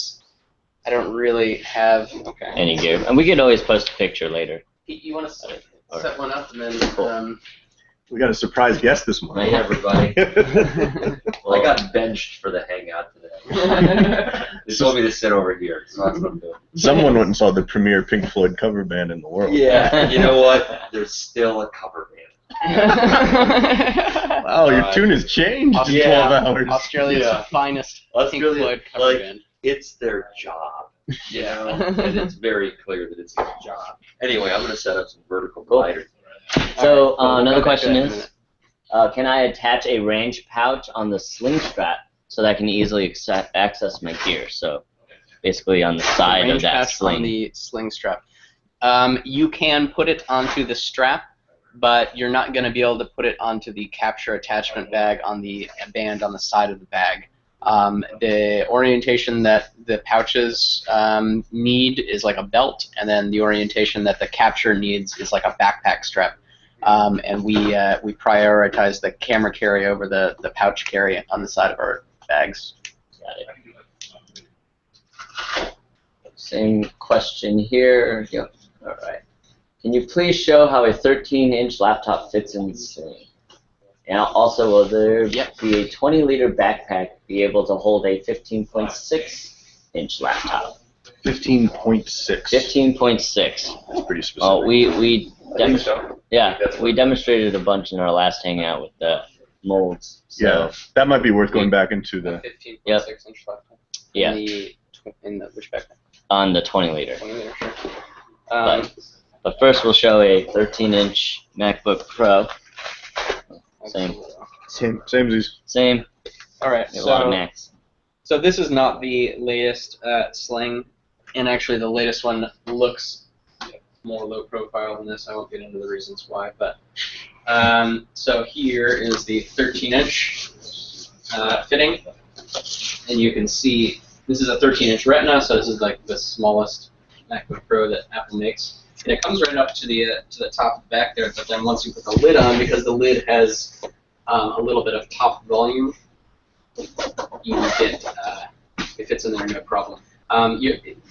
I don't really have. Okay.
Any gear. And we could always post a picture later.
You want to set
Alright.
one up and then.
We got a surprise guest this
Hey
morning.
everybody. I got benched for the hangout today. They told me to sit over here, so that's what I'm doing.
Someone went and saw the premier Pink Floyd cover band in the world.
Yeah, you know what? There's still a cover band.
Wow, your tune has changed in 12 hours.
Australia's finest Pink Floyd cover band.
It's their job. You know, and it's very clear that it's their job. Anyway, I'm going to set up some vertical gliders.
So another question is, can I attach a range pouch on the sling strap so that I can easily access my gear? So basically on the side of that
pouch
sling.
On the sling strap. You can put it onto the strap, but you're not going to be able to put it onto the capture attachment bag on the band on the side of the bag. The orientation that the pouches need is like a belt, and then the orientation that the capture needs is like a backpack strap. And we prioritize the camera carry over the pouch carry on the side of our bags.
Got it. Same question here. Yep. All right. Can you please show how a 13-inch laptop fits in the sling? And also, will there be a 20-liter backpack be able to hold a 15.6-inch laptop?
15.6.
15.6.
That's pretty specific.
Oh, we
So.
we demonstrated a bunch in our last hangout with the molds. So,
Yeah, that might be worth going back into the.
15.6-inch laptop.
Yeah.
In the which backpack?
On the 20-liter.
20-liter, sure.
But first, we'll show a 13-inch MacBook Pro. Same. Same.
All right.
A lot of Macs.
So this is not the latest Sling, and actually the latest one looks more low profile than this. I won't get into the reasons why, but so here is the 13-inch fitting, and you can see this is a 13-inch Retina, so this is like the smallest MacBook Pro that Apple makes. And it comes right up to the top of the back there, but then once you put the lid on, because the lid has a little bit of top volume, you get it fits in there no problem.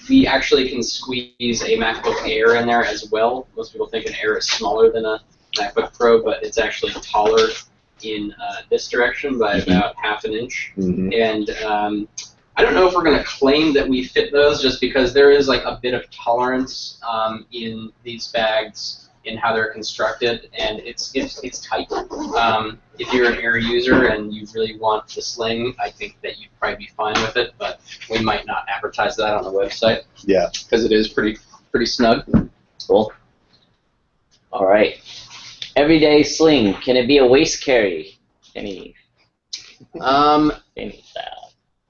We actually can squeeze a MacBook Air in there as well. Most people think an Air is smaller than a MacBook Pro, but it's actually taller in this direction by about half an inch. And I don't know if we're going to claim that we fit those, just because there is like a bit of tolerance in these bags in how they're constructed, and it's tight. If you're an Air user and you really want the Sling, I think that you'd probably be fine with it, but we might not advertise that on the website.
Yeah.
Because it is pretty snug.
Cool. All right. Everyday Sling. Can it be a waist carry? Any style.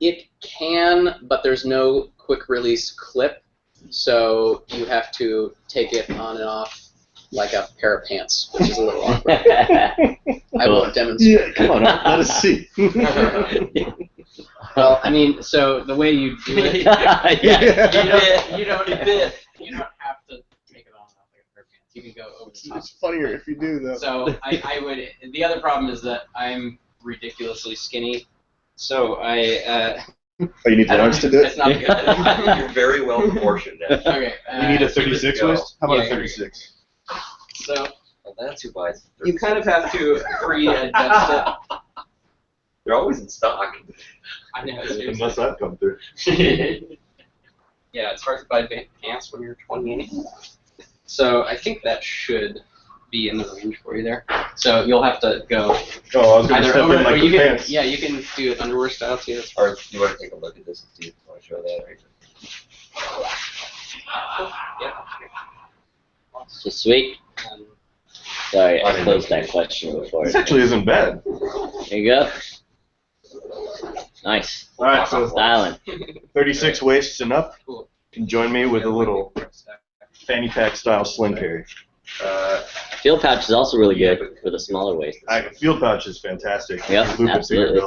It can, but there's no quick release clip, so you have to take it on and off like a pair of pants, which is a little awkward. I won't demonstrate.
Yeah, come on, let us see.
Well, I mean, so the way you do it, you don't have to take it on and off like a pair of pants. You can go over the top.
It's funnier if you do, though.
So I would. The other problem is that I'm ridiculously skinny. So
Oh, you need the arms to do it?
It's not good.
You're very well proportioned.
Okay.
You need a 36 waist? How about a 36?
So
Well, that's who buys.
you kind of have to pre-adjust it.
They're always in stock.
I know.
Unless I've come through.
Yeah, it's hard to buy pants when you're 28. So I think that should be in the range for you there. So you'll have to go
Oh, I was going to step in
or
like
you
the
can,
pants.
yeah, you can do it underwear style too.
Or you want to take a look at this and see if you want to show that? Right?
Yeah.
So sweet. Sorry, I closed that question before.
This actually isn't bad.
There you go. Nice.
All right, so
Styling.
36 waists and up.
Cool.
Can join me with a little fanny pack style sling carry.
Field pouch is also really good for the smaller waist.
Field pouch is fantastic.
Yep,
Loop it through your
absolutely.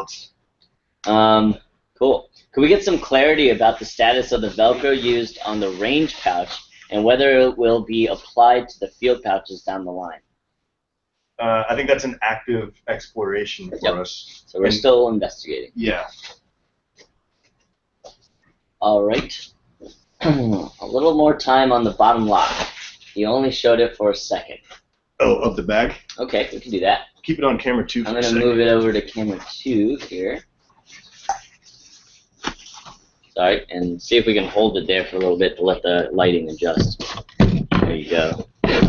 belt.
Cool. Could we get some clarity about the status of the Velcro used on the range pouch and whether it will be applied to the field pouches down the line?
I think that's an active exploration for us.
So we're still investigating.
Yeah.
All right. A little more time on the bottom lock. You only showed it for a second.
Oh, of the bag?
Okay, we can do that.
Keep it on camera 2 for
I'm
a
going to
second.
move it over to camera 2 here. Sorry, and see if we can hold it there for a little bit to let the lighting adjust. There you go.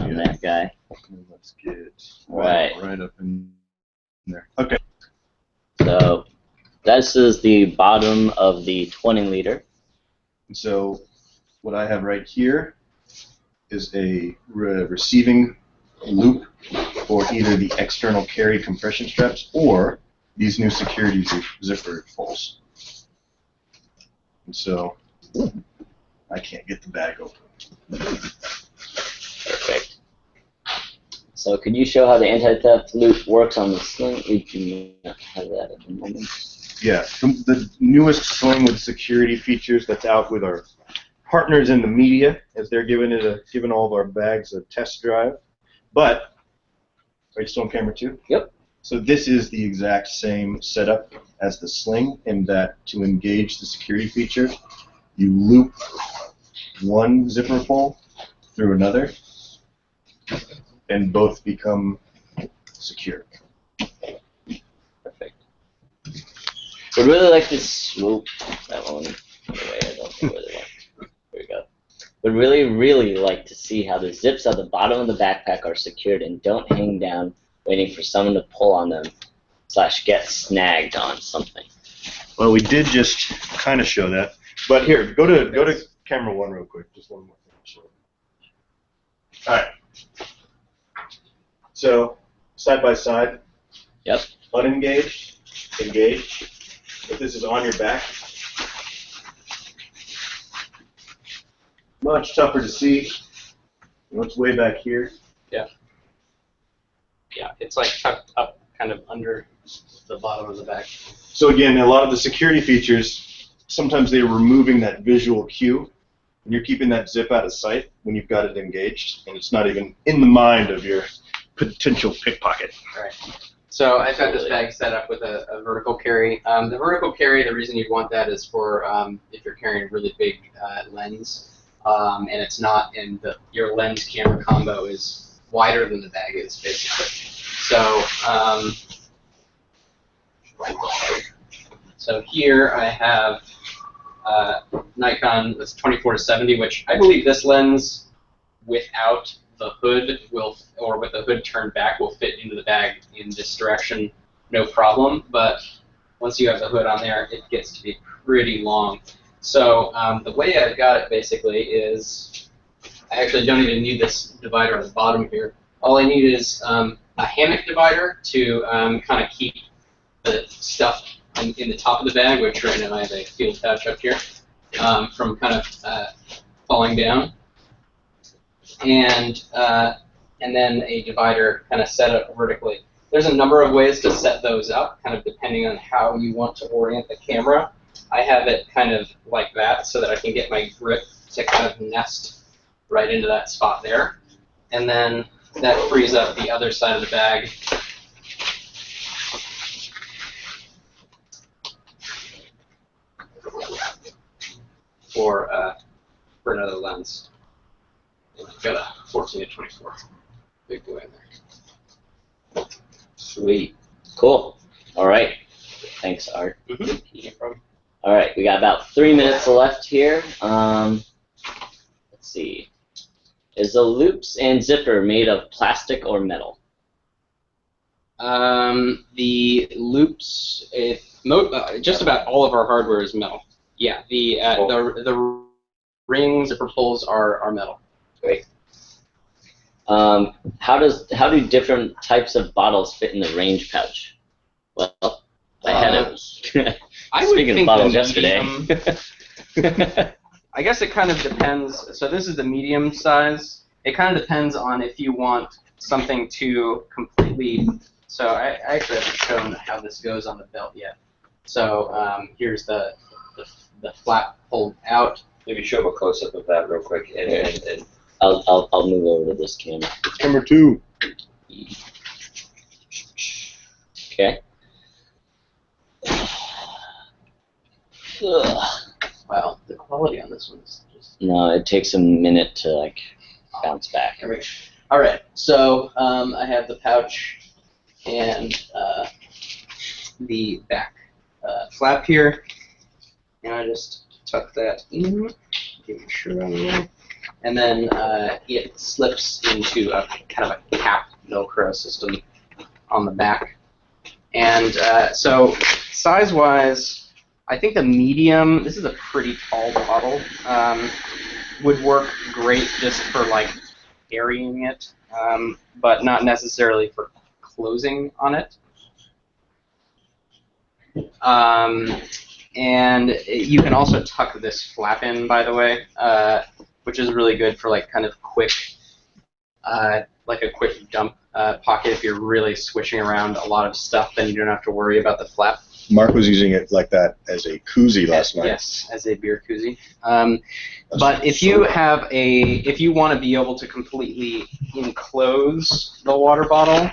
on that guy.
Let's get
Right.
right up in there. Okay.
So this is the bottom of the 20 liter.
So what I have right here is a receiving loop for either the external carry compression straps or these new security zipper pulls. And so I can't get the bag open.
Perfect. So could you show how the anti-theft loop works on the Sling? We do not have that at the moment.
Yeah, the newest Sling with security features that's out with our partners in the media, as they're giving all of our bags a test drive. But are you still on camera too?
Yep.
So this is the exact same setup as the Sling, in that to engage the security feature, you loop one zipper pull through another, and both become secure.
Perfect. Would really like to swoop that one away. I don't think really want. There we go. Would really like to see how the zips at the bottom of the backpack are secured and don't hang down, waiting for someone to pull on them / get snagged on something.
Well, we did just kind of show that, but here, go to camera 1 real quick. Just one more thing to show. All right. So side by side.
Yep.
Unengaged, engaged. If this is on your back, much tougher to see. What's way back here?
Yeah. Yeah, it's like tucked up kind of under the bottom of the bag.
So again, a lot of the security features, sometimes they're removing that visual cue, and you're keeping that zip out of sight when you've got it engaged, and it's not even in the mind of your potential pickpocket.
Right. So I've got this bag set up with a vertical carry. The vertical carry, the reason you'd want that is for if you're carrying a really big lens, and it's not in your lens camera combo is wider than the bag is, basically. So here I have Nikon with 24-70, which I believe this lens without the hood or with the hood turned back will fit into the bag in this direction, no problem. But once you have the hood on there, it gets to be pretty long. So the way I've got it basically is I actually don't even need this divider on the bottom here. All I need is a hammock divider to kind of keep the stuff in the top of the bag, which right now I have a field pouch up here, from kind of falling down. And then a divider kind of set up vertically. There's a number of ways to set those up, kind of depending on how you want to orient the camera. I have it kind of like that so that I can get my grip to kind of nest right into that spot there. And then that frees up the other side of the bag. For another lens. I've got a 14-24. Big boy in there.
Sweet. Cool. All right. Thanks, Art.
No problem.
All right. We got about 3 minutes left here. Let's see. Is the loops and zipper made of plastic or metal?
The loops, just about all of our hardware is metal. Yeah. The ring zipper pulls are metal.
Great. How do different types of bottles fit in the range pouch? Well, I had
I would
speaking of
think
bottles
the
yesterday.
I guess it kind of depends. So this is the medium size. It kind of depends on if you want something to completely. So I actually haven't shown how this goes on the belt yet. So here's the flap pulled out.
Maybe show a close-up of that real quick. And
I'll move over to this camera.
Camera 2.
Okay.
Wow, the quality on this one is just.
No, it takes a minute to like bounce back.
All right, so I have the pouch and the back flap here, and I just tuck that in. Get my shirt on there. and then it slips into a kind of a cap Velcro system on the back. And so size-wise, I think the medium, this is a pretty tall bottle, would work great just for like carrying it, but not necessarily for closing on it. And you can also tuck this flap in, by the way, which is really good for like kind of quick, like a quick dump pocket if you're really switching around a lot of stuff. Then you don't have to worry about the flap.
Mark was using it like that as a koozie last night.
Yes, as a beer koozie. But if you have if you want to be able to completely enclose the water bottle,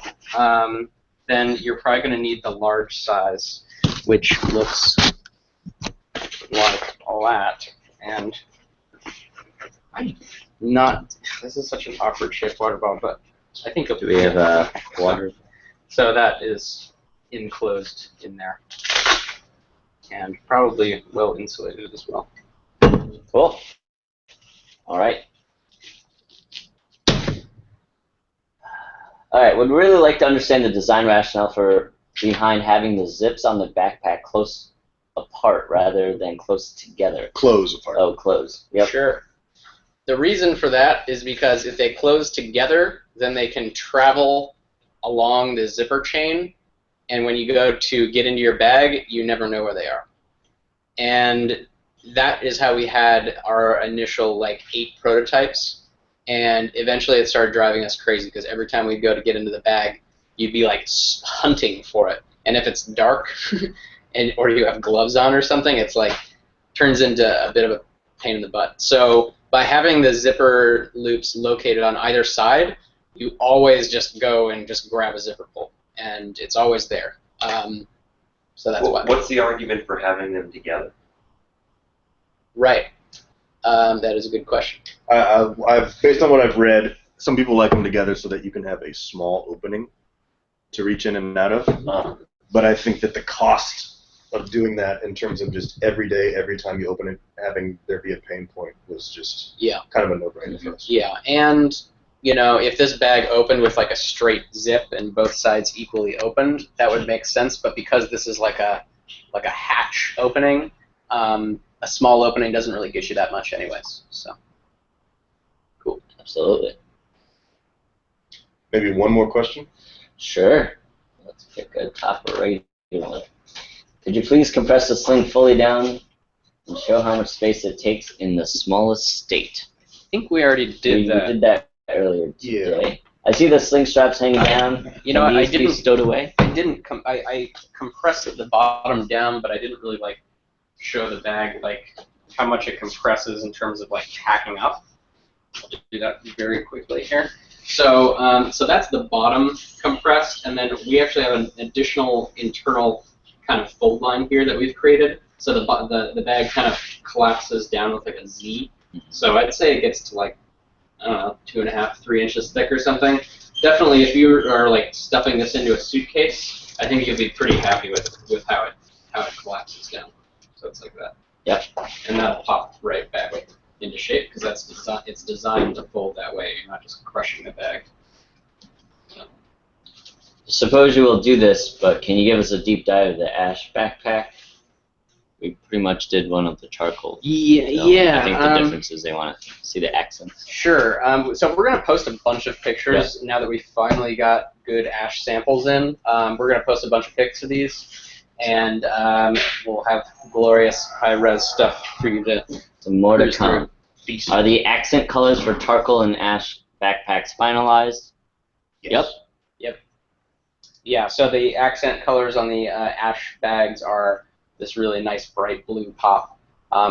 then you're probably going to need the large size, which looks like that. And I'm not. This is such an awkward shaped water bottle, but I think it'll
Do we have water?
So that is enclosed in there, and probably well insulated as well.
Cool. All right. All right. Would really like to understand the design rationale behind having the zips on the backpack close apart rather than close together.
Close apart.
Oh, close. Yep.
Sure. The reason for that is because if they close together, then they can travel along the zipper chain, and when you go to get into your bag, you never know where they are. And that is how we had our initial like 8 prototypes, and eventually it started driving us crazy because every time we'd go to get into the bag, you'd be like hunting for it. And if it's dark or you have gloves on or something, it's like turns into a bit of a pain in the butt. So by having the zipper loops located on either side, you always just go and just grab a zipper pull, and it's always there. So that's why.
What's the argument for having them together?
Right. That is a good question.
I've based on what I've read, some people like them together so that you can have a small opening to reach in and out of. But I think that the cost of doing that in terms of just every day, every time you open it, having there be a pain point was just kind of a no-brainer for us.
Yeah, and you know, if this bag opened with like a straight zip and both sides equally opened, that would make sense. But because this is like a hatch opening, a small opening doesn't really get you that much anyways. So
cool. Absolutely.
Maybe one more question?
Sure. Let's pick a top or right one. Could you please compress the sling fully down and show how much space it takes in the smallest state?
I think we already did that.
We did that earlier today. I see the sling straps hanging down.
You know, I didn't
be stowed away.
I compressed the bottom down, but I didn't really like show the bag like how much it compresses in terms of like packing up. I'll just do that very quickly here. So so that's the bottom compressed, and then we actually have an additional internal kind of fold line here that we've created. So the bag kind of collapses down with like a Z. So I'd say it gets to like, I don't know, 2.5, 3 inches thick or something. Definitely, if you are like stuffing this into a suitcase, I think you'll be pretty happy with how it collapses down. So it's like that.
Yep.
And that'll pop right back into shape because it's designed to fold that way. You're not just crushing the bag.
Suppose you will do this, but can you give us a deep dive of the ash backpack? We pretty much did one of the charcoal.
Yeah.
I think the difference is they want to see the accents.
Sure. So we're going to post a bunch of pictures now that we finally got good ash samples in. We're going to post a bunch of pics of these, and we'll have glorious high-res stuff for you to.
Some more to come. Are the accent colors for charcoal and ash backpacks finalized?
Yes. Yep. Yeah, so the accent colors on the ash bags are this really nice bright blue pop.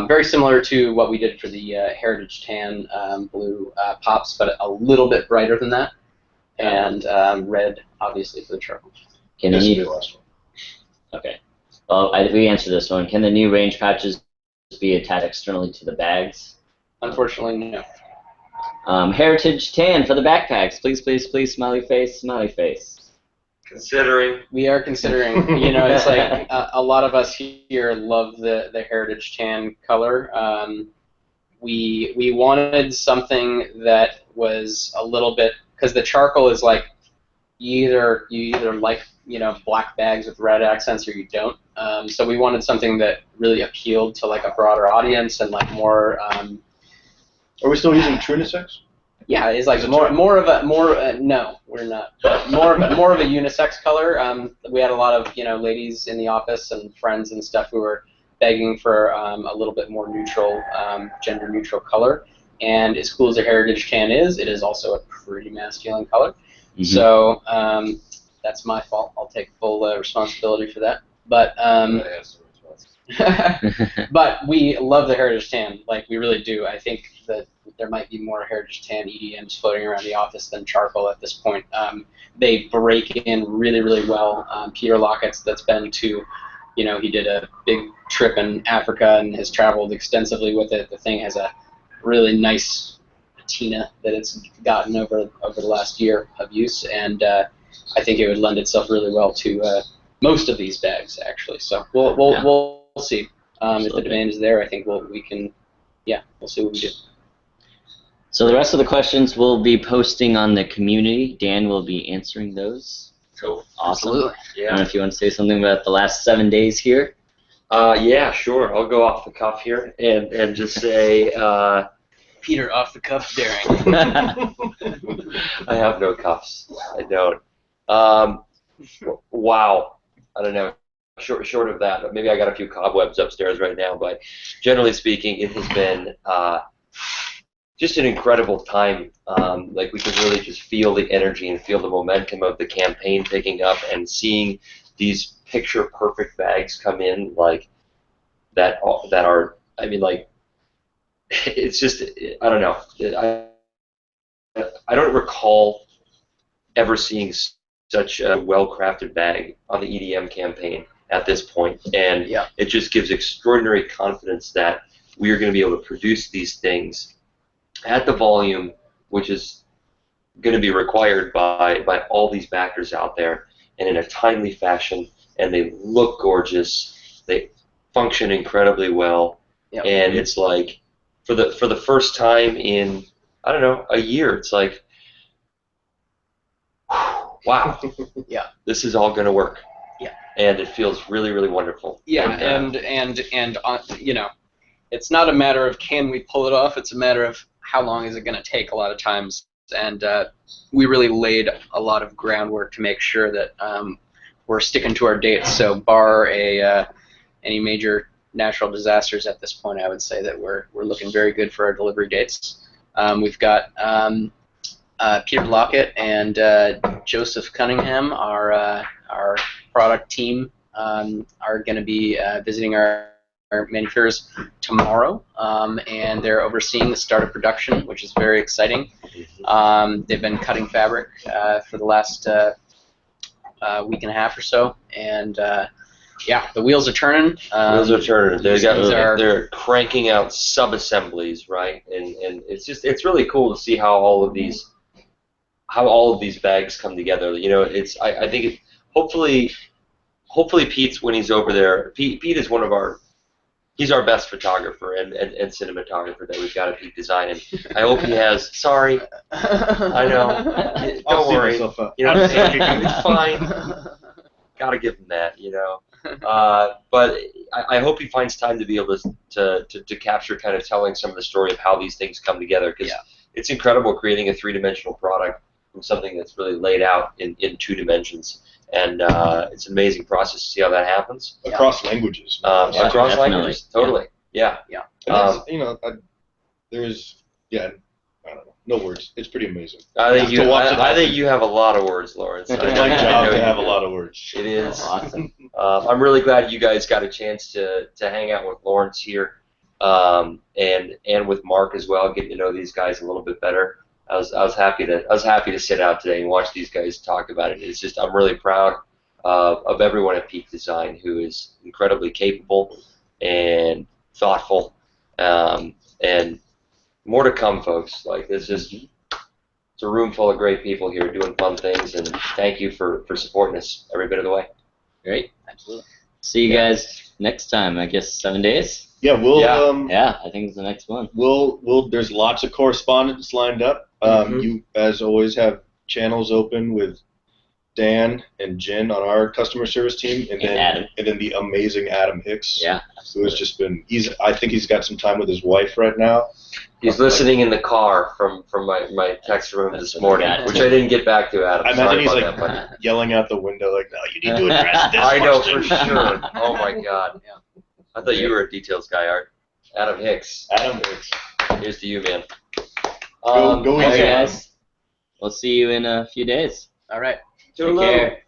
Very similar to what we did for the Heritage Tan blue pops, but a little bit brighter than that. And red, obviously, for the charcoal.
Can the new last one? Okay. Well, we answered this one. Can the new range patches be attached externally to the bags?
Unfortunately, no.
Heritage Tan for the backpacks. Please, please, please, smiley face, smiley face.
Considering.
We are considering. You know, it's like a lot of us here love the Heritage Tan color. we wanted something that was a little bit, because the charcoal is like you either like black bags with red accents or you don't. So we wanted something that really appealed to like a broader audience and like more.
Are we still using unisex?
Yeah, it's like no, we're not. But more of a unisex color. We had a lot of ladies in the office and friends and stuff who were begging for a little bit more neutral, gender neutral color. And as cool as a heritage tan is, it is also a pretty masculine color. Mm-hmm. So that's my fault. I'll take full responsibility for that. But but we love the heritage tan, like we really do. I think that there might be more heritage tan EDMs floating around the office than charcoal at this point. They break in really, really well. Peter Lockett's that's been to, he did a big trip in Africa and has traveled extensively with it. The thing has a really nice patina that it's gotten over the last year of use, and I think it would lend itself really well to most of these bags, actually. So we'll see. If the demand is there, I think we'll see what we do.
So the rest of the questions we'll be posting on the community. Dan will be answering those.
Cool.
Awesome.
Absolutely.
Yeah. I don't know if you want to say something about the last 7 days here.
Yeah, sure. I'll go off the cuff here and just say.
Peter, off the cuff daring.
I have no cuffs. I don't. Wow. I don't know. Short of that, maybe I got a few cobwebs upstairs right now, but generally speaking, it has been just an incredible time. Like we could really just feel the energy and feel the momentum of the campaign picking up, and seeing these picture-perfect bags come in like that are. I mean, like it's just I don't know. I don't recall ever seeing such a well-crafted bag on the EDM campaign at this point, and it just gives extraordinary confidence that we are going to be able to produce these things at the volume which is going to be required by all these backers out there, and in a timely fashion, and they look gorgeous, they function incredibly well, and it's like for the first time in I don't know a year, it's like wow, this is all going to work. And it feels really, really wonderful.
Yeah, and it's not a matter of can we pull it off. It's a matter of how long is it going to take. A lot of times, and we really laid a lot of groundwork to make sure that we're sticking to our dates. So, bar any major natural disasters at this point, I would say that we're looking very good for our delivery dates. We've got Peter Lockett and Joseph Cunningham, our product team, are going to be visiting our manufacturers tomorrow, and they're overseeing the start of production, which is very exciting. They've been cutting fabric for the last week and a half or so, and the wheels are turning.
Wheels are turning. They're cranking out sub-assemblies, right? And it's really cool to see how all of these bags come together. I think hopefully Pete's, when he's over there, Pete is he's our best photographer and cinematographer that we've got at Peak Design, and I hope he has. Sorry, I know. Don't worry. You know what I'm saying? It's fine. Gotta give him that, But I hope he finds time to be able to capture, kind of telling some of the story of how these things come together, because it's incredible creating a three-dimensional product from something that's really laid out in 2 dimensions. And it's an amazing process to see how that happens.
Across languages.
Across languages, totally. Yeah.
There's, I don't know, no words. It's pretty amazing.
I think you have a lot of words, Lawrence.
It's my job to have a lot of words.
It is.
Awesome.
I'm really glad you guys got a chance to hang out with Lawrence here, and with Mark as well, getting to know these guys a little bit better. I was happy to sit out today and watch these guys talk about it. It's just I'm really proud of everyone at Peak Design, who is incredibly capable and thoughtful, and more to come, folks. Like it's a room full of great people here doing fun things, and thank you for supporting us every bit of the way.
Great, absolutely. see you guys next time. I guess 7 days.
Yeah, we'll.
Yeah.
Yeah, I think it's the next one.
We'll. There's lots of correspondence lined up. You, as always, have channels open with Dan and Jen on our customer service team, and then
Adam.
and then the amazing Adam Hicks.
Yeah,
who has just been. I think he's got some time with his wife right now.
He's listening in the car from my text from him this morning, which I didn't get back to, Adam.
I imagine
Sorry
he's
about
like
that, buddy.
yelling out the window, like, "No, you need to address this."
I know
question."
for sure. Oh my God. I thought you were a details guy, Art. Adam Hicks.
Adam Hicks.
Here's to you, man.
Go
All right,
easy.
guys. We'll see you in a few days.
All right.
Take care.